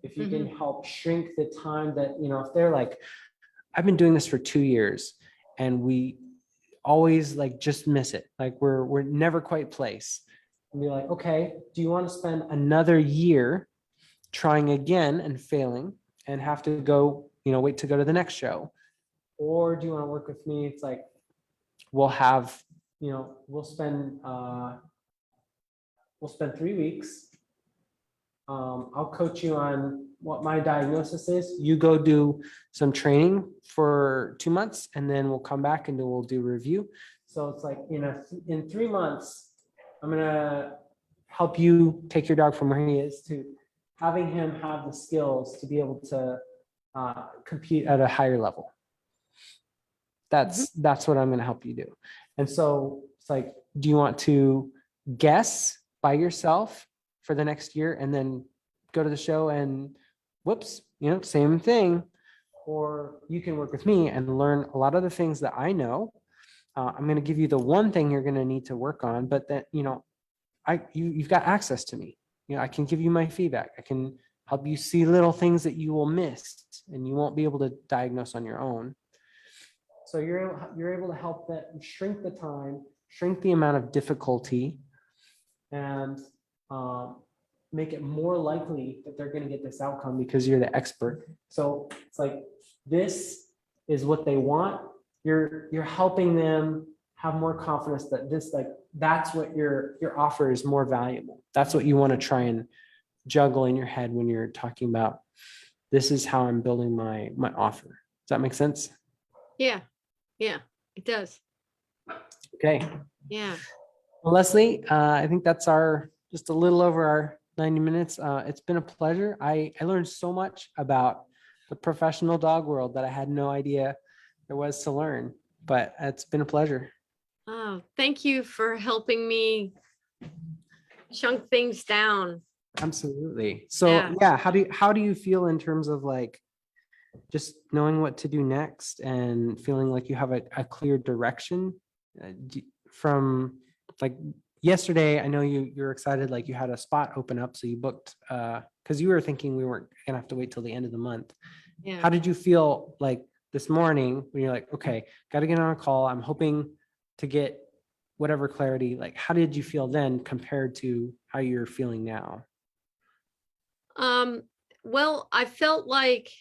If you can help shrink the time that, if they're like, I've been doing this for 2 years and we always like just miss it. Like we're never quite place. And be like, okay, do you want to spend another year trying again and failing and have to go, wait to go to the next show? Or do you want to work with me? It's like, we'll spend 3 weeks. I'll coach you on what my diagnosis is. You go do some training for 2 months, and then we'll come back and we'll do review. So it's like, in 3 months, I'm gonna help you take your dog from where he is to having him have the skills to be able to compete at a higher level. That's what I'm gonna help you do. And so it's like, do you want to guess by yourself for the next year and then go to the show and whoops, same thing? Or you can work with me and learn a lot of the things that I know. I'm going to give you the one thing you're going to need to work on, but that, you've got access to me. I can give you my feedback. I can help you see little things that you will miss and you won't be able to diagnose on your own. So you're able to help them shrink the time, shrink the amount of difficulty, and make it more likely that they're going to get this outcome because you're the expert. So it's like, this is what they want. You're helping them have more confidence that that's what your offer is more valuable. That's what you want to try and juggle in your head when you're talking about, this is how I'm building my offer. Does that make sense? Yeah, it does. Okay. Yeah. Well, Leslie, I think that's just a little over our 90 minutes. It's been a pleasure. I learned so much about the professional dog world that I had no idea there was to learn, but it's been a pleasure. Oh, thank you for helping me chunk things down. Absolutely. So yeah, how do you feel in terms of like just knowing what to do next and feeling like you have a clear direction from like yesterday? I know you're excited, like you had a spot open up, so you booked because you were thinking we weren't gonna have to wait till the end of the month. Yeah. How did you feel like this morning when you're like, okay, got to get on a call, I'm hoping to get whatever clarity? Like, how did you feel then compared to how you're feeling now? Well, I felt like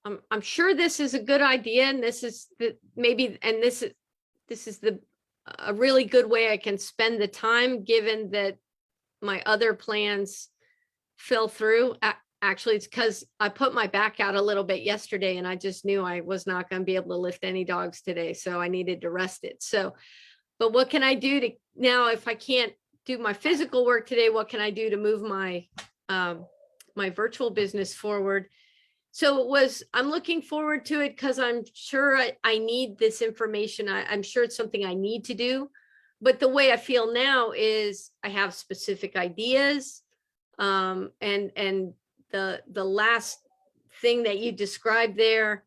I'm sure this is a good idea, and this is a really good way I can spend the time, given that my other plans fell through. Actually, it's because I put my back out a little bit yesterday and I just knew I was not going to be able to lift any dogs today. So I needed to rest it. So, but what can I do to now, if I can't do my physical work today, what can I do to move my, my virtual business forward? So I'm looking forward to it because I'm sure I need this information. I'm sure it's something I need to do. But the way I feel now is I have specific ideas. And the last thing that you described there,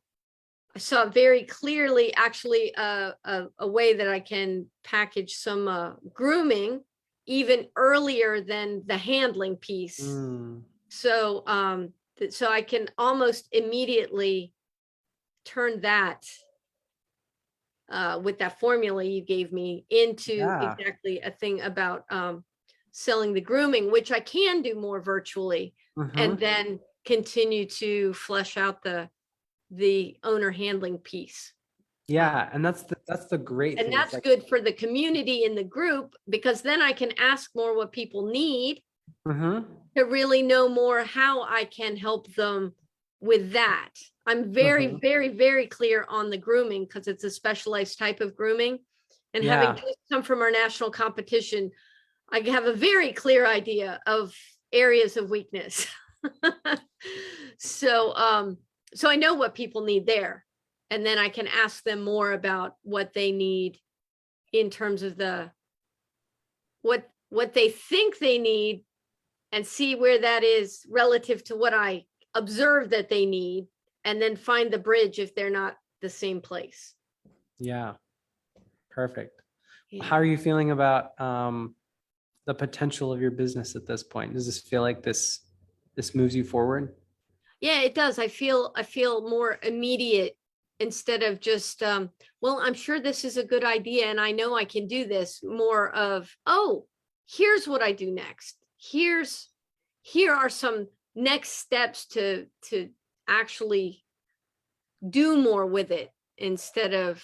I saw very clearly actually a way that I can package some grooming even earlier than the handling piece. So so I can almost immediately turn that with that formula you gave me into exactly a thing about selling the grooming, which I can do more virtually. And then continue to flesh out the owner handling piece. Yeah, and that's the great And thing. It's that's like, good for the community in the group, because then I can ask more what people need mhm, to really know more how I can help them with that. I'm very, mhm. very, very clear on the grooming because it's a specialized type of grooming. And having Yeah, just come from our national competition, I have a very clear idea of areas of weakness. So I know what people need there. And then I can ask them more about what they need in terms of what they think they need, and see where that is relative to what I observe that they need, and then find the bridge if they're not the same place. yeah, perfect. How Yeah. are you feeling about the potential of your business at this point? Does this feel like this moves you forward? Yeah, it does. I feel more immediate instead of just well, I'm sure this is a good idea and I know I can do this. More of, oh, here's what I do next. Here are some next steps to actually do more with it, instead of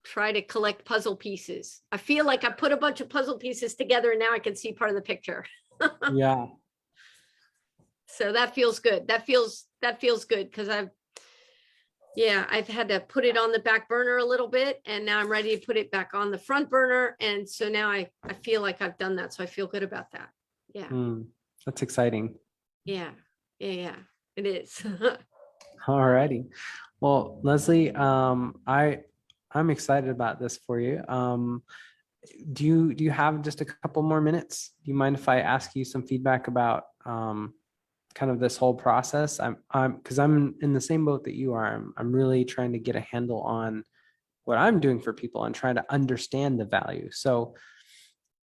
try to collect puzzle pieces. I feel like I put a bunch of puzzle pieces together and now I can see part of the picture. Yeah. So that feels good. That feels good because I've had to put it on the back burner a little bit, and now I'm ready to put it back on the front burner. And so now I feel like I've done that. So I feel good about that. Yeah. Hmm, that's exciting. Yeah. Yeah. It is. All righty. Well, Leslie, I'm excited about this for you. Do you have just a couple more minutes? Do you mind if I ask you some feedback about kind of this whole process? I'm because I'm in the same boat that you are. I'm really trying to get a handle on what I'm doing for people and trying to understand the value. So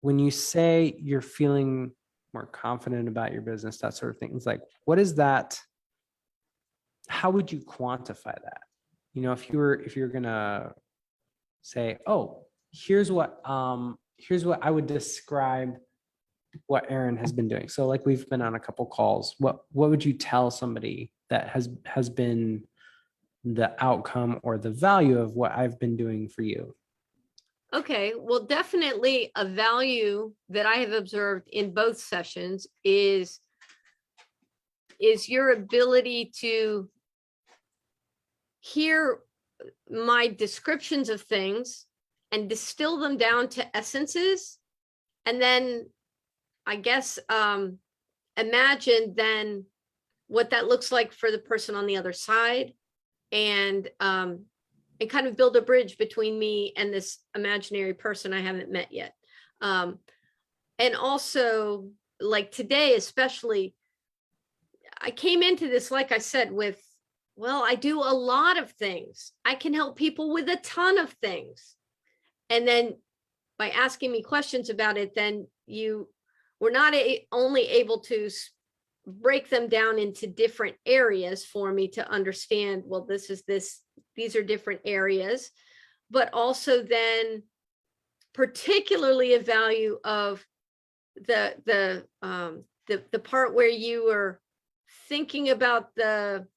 when you say you're feeling more confident about your business, that sort of thing, it's like, what is that? How would you quantify that? You know, if you're gonna say, oh, here's what I would describe what Erin has been doing. So like we've been on a couple calls. What would you tell somebody that has been the outcome or the value of what I've been doing for you? Okay, well, definitely a value that I have observed in both sessions is your ability to hear my descriptions of things and distill them down to essences, and then I guess imagine then what that looks like for the person on the other side, and kind of build a bridge between me and this imaginary person I haven't met yet. And also, like today, especially, I came into this, like I said, with, well, I do a lot of things. I can help people with a ton of things. And then by asking me questions about it, then you were not only able to break them down into different areas for me to understand, well, these are different areas, but also then particularly a value of the part where you were thinking about the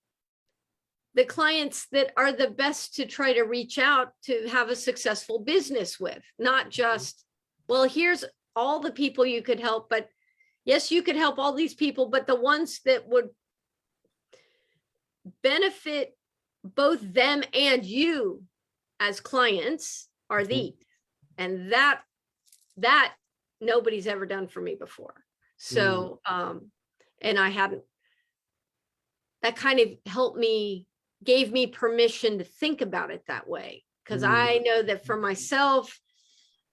clients that are the best to try to reach out to have a successful business with, not just, well, here's all the people you could help, but yes, you could help all these people, but the ones that would benefit both them and you as clients are these. And that nobody's ever done for me before. So and I hadn't, that kind of helped me, gave me permission to think about it that way, because I know that for myself,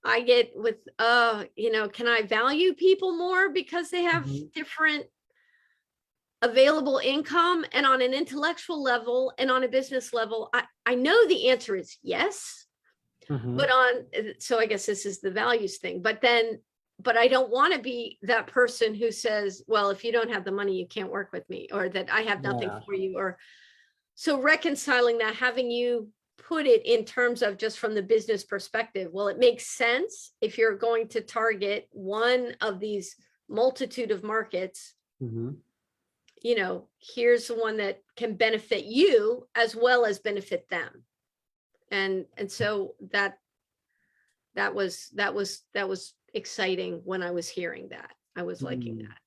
I get with can I value people more because they have different available income, and on an intellectual level and on a business level, I know the answer is yes. But so I guess this is the values thing, but I don't want to be that person who says, well, if you don't have the money, you can't work with me, or that I have nothing for you. Or so reconciling that, having you put it in terms of just from the business perspective, well, it makes sense if you're going to target one of these multitude of markets, you know, here's the one that can benefit you as well as benefit them. And so that was exciting when I was hearing that. I was liking Mm, that.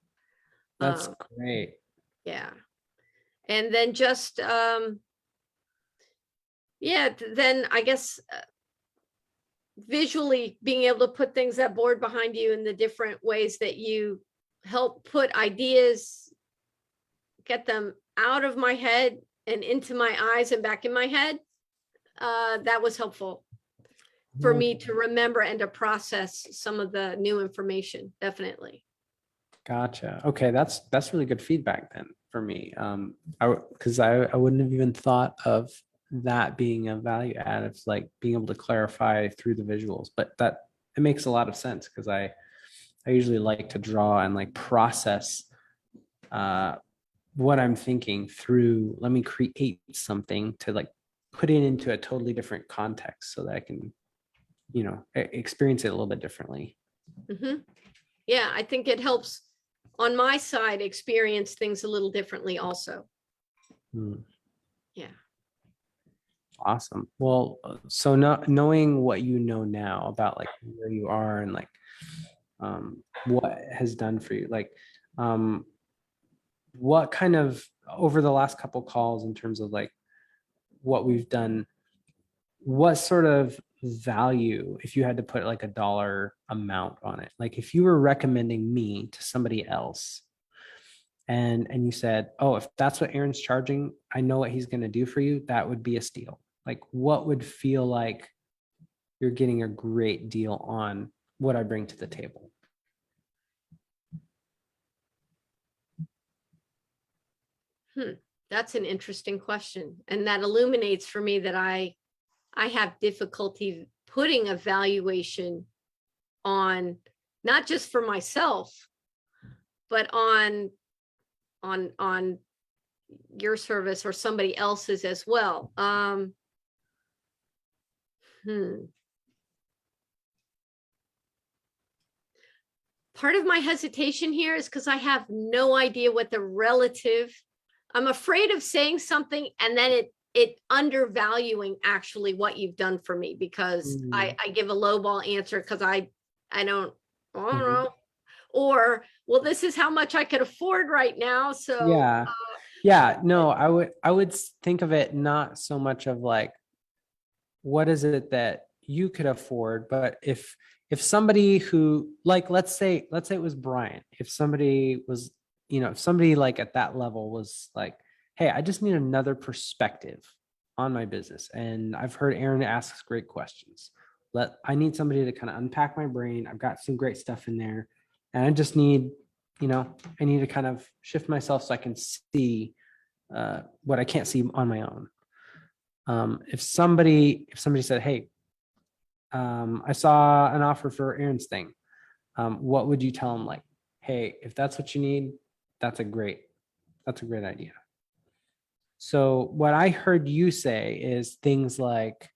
that's Um, great. yeah. And then just, yeah, then I guess visually being able to put things that board behind you in the different ways that you help put ideas, get them out of my head and into my eyes and back in my head. That was helpful for me to remember and to process some of the new information, definitely. Gotcha. Okay, that's really good feedback then for me. Because I wouldn't have even thought of that being a value add. It's like being able to clarify through the visuals, but that it makes a lot of sense because I usually like to draw and like process uh what I'm thinking through. Let me create something to like put it into a totally different context so that I can, experience it a little bit differently. Mhm. Yeah, I think it helps on my side experience things a little differently also. Hmm. Yeah. Awesome. Well, so knowing what you know now about like where you are and like what has done for you, like um, what kind of over the last couple calls in terms of like what we've done, what sort of value, if you had to put like a dollar amount on it, like if you were recommending me to somebody else and you said, oh, if that's what Aaron's charging, I know what he's going to do for you, that would be a steal. Like what would feel like you're getting a great deal on what I bring to the table? That's an interesting question. And that illuminates for me that I have difficulty putting a valuation on not just for myself, but on your service or somebody else's as well. Hmm. Part of my hesitation here is because I have no idea what the relative. I'm afraid of saying something and then it undervaluing actually what you've done for me because Mm, I give a lowball answer because I don't mhm. know. Or well, this is how much I could afford right now. So Yeah. Yeah. No, I would think of it not so much of like what is it that you could afford, but if somebody who like let's say it was Brian, if somebody was, if somebody like at that level was like, hey, I just need another perspective on my business. And I've heard Aaron asks great questions. I need somebody to kind of unpack my brain. I've got some great stuff in there. And I just need, I need to kind of shift myself so I can see what I can't see on my own. If somebody said, "Hey, I saw an offer for Aaron's thing," what would you tell them? Like, "Hey, if that's what you need, that's a great idea." So what I heard you say is things like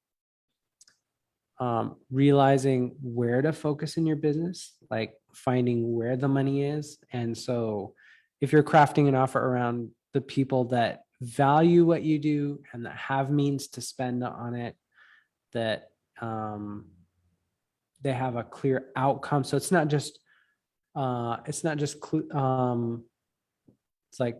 realizing where to focus in your business, like finding where the money is. And so if you're crafting an offer around the people that value what you do and that have means to spend on it, that um, they have a clear outcome. So it's like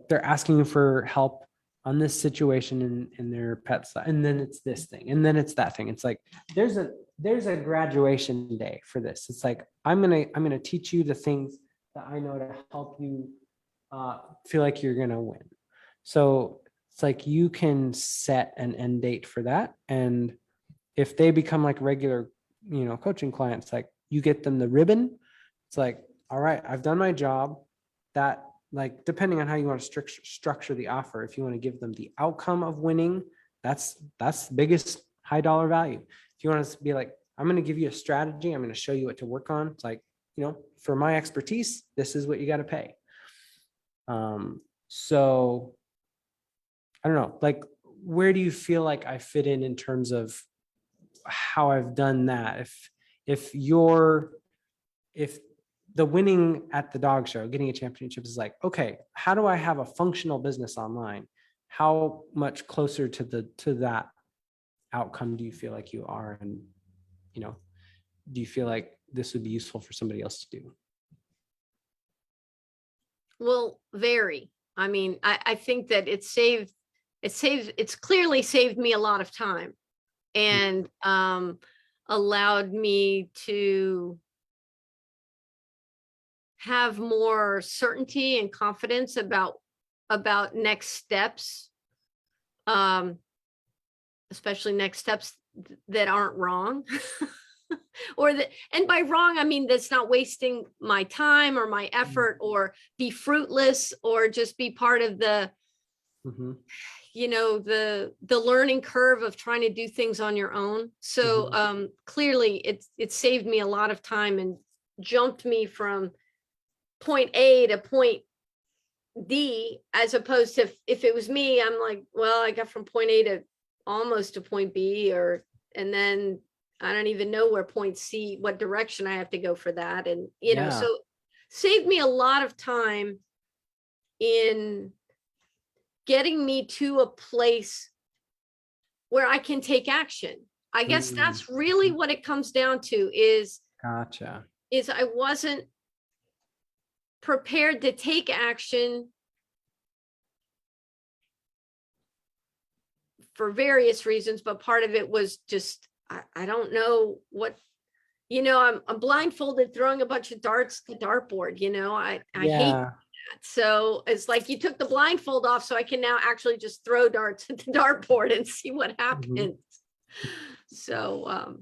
they're asking you for help on this situation in their pet's, and then it's this thing, and then it's that thing. It's like there's a graduation day for this. It's like I'm gonna teach you the things that I know to help you feel like you're gonna win. So it's like you can set an end date for that, and if they become like regular, coaching clients, like you get them the ribbon. It's like, all right, I've done my job. That like depending on how you want to structure the offer, if you want to give them the outcome of winning, that's the biggest high dollar value. If you want to be like, I'm going to give you a strategy, I'm going to show you what to work on. It's like, for my expertise, this is what you got to pay. So I don't know, like, where do you feel like I fit in terms of how I've done that? If the winning at the dog show, getting a championship is like, okay, how do I have a functional business online? How much closer to that outcome do you feel like you are? And, you know, do you feel like this would be useful for somebody else to do? Well, very. I mean, I think that it's clearly saved me a lot of time and allowed me to have more certainty and confidence about next steps, especially next steps that aren't wrong. Or that, and by wrong, I mean that's not wasting my time or my effort or be fruitless or just be part of the, Mhm. you know, the learning curve of trying to do things on your own. So clearly it saved me a lot of time and jumped me from point A to point D, as opposed to if it was me, I'm like, well, I got from point A to almost to point B, and then I don't even know where point C, what direction I have to go for that. And, you know, Yeah. so saved me a lot of time in getting me to a place where I can take action. I guess that's really what it comes down to Gotcha. is I wasn't prepared to take action for various reasons, but part of it was just, I don't know what, you know, I'm blindfolded throwing a bunch of darts to dartboard, you know, I hate Yeah. that. So it's like you took the blindfold off so I can now actually just throw darts at the dartboard and see what happens. So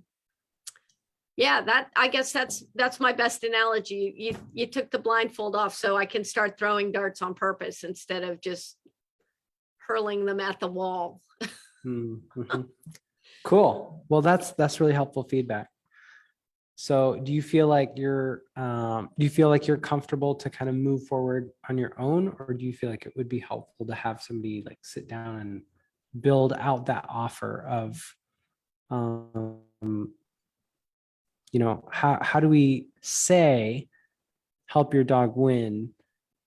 yeah, that, I guess that's my best analogy. You took the blindfold off so I can start throwing darts on purpose instead of just hurling them at the wall. Mhm. Cool. Well, that's really helpful feedback. So do you feel like you're comfortable to kind of move forward on your own, or do you feel like it would be helpful to have somebody like sit down and build out that offer of, you know, how do we say help your dog win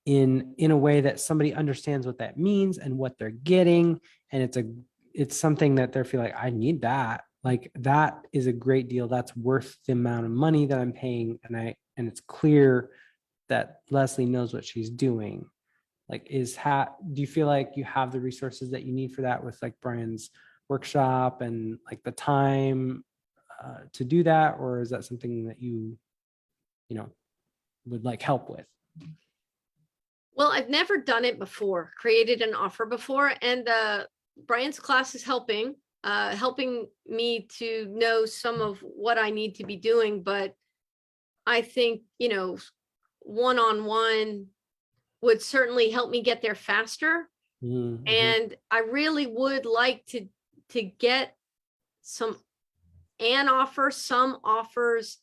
in a way that somebody understands what that means and what they're getting, and it's something that they're feeling like, I need that. Like that is a great deal. That's worth the amount of money that I'm paying. And it's clear that Leslie knows what she's doing. Like do you feel like you have the resources that you need for that with like Brian's workshop and like the time to do that? Or is that something that you know, would like help with? Well, I've never done it before, created an offer before, and Brian's class is helping me to know some of what I need to be doing. But I think, you know, one-on-one would certainly help me get there faster. Mm-hmm. And I really would like to get some offers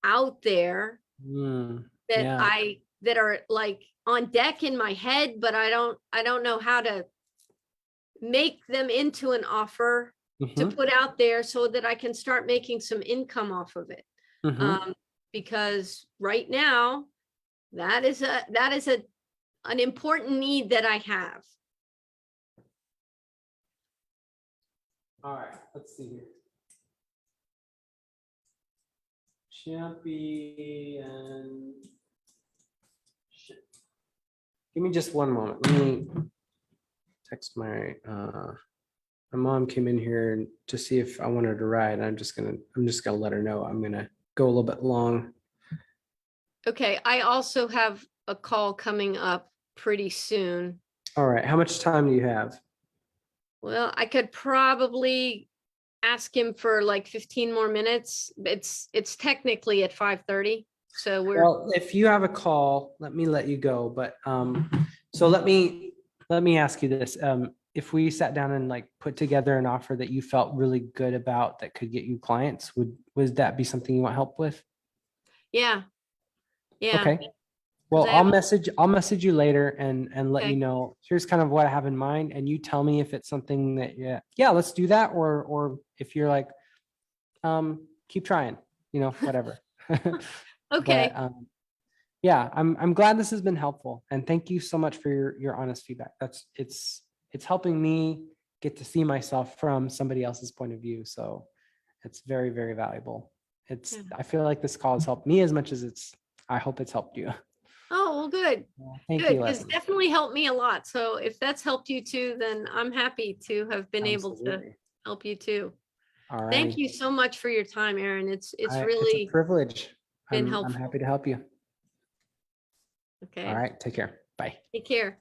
out there Yeah. that are like on deck in my head, but I don't know how to make them into an offer to Mhm. put out there so that I can start making some income off of it. Mhm. Because right now that is an important need that I have. All right, let's see here. Champion. Give me just one moment. Let me text my mom came in here to see if I wanted to ride. I'm just gonna let her know I'm gonna go a little bit long. Okay, I also have a call coming up pretty soon. All right, how much time do you have? Well, I could probably ask him for like 15 more minutes. It's technically at 5:30. So Well, if you have a call, let me let you go. But so let me ask you this. If we sat down and like put together an offer that you felt really good about that could get you clients, would that be something you want help with? yeah. Okay. Well, I'll message you later and let you know. Here's kind of what I have in mind, and you tell me if it's something that yeah, let's do that, or if you're like, keep trying, you know, whatever. Okay. But Yeah, I'm glad this has been helpful, and thank you so much for your honest feedback. It's helping me get to see myself from somebody else's point of view. So it's very, very valuable. Yeah. I feel like this call has helped me as much as I hope it's helped you. Oh, well, good. Thank Good. you, It's Leslie. definitely helped me a lot. So if that's helped you too, then I'm happy to have been able to Absolutely. help you too. All Thank righty. you so much for your time, Erin. It's It's a really privilege. been I'm helpful. happy to help you. All Okay. right. Take care. Bye. Take care.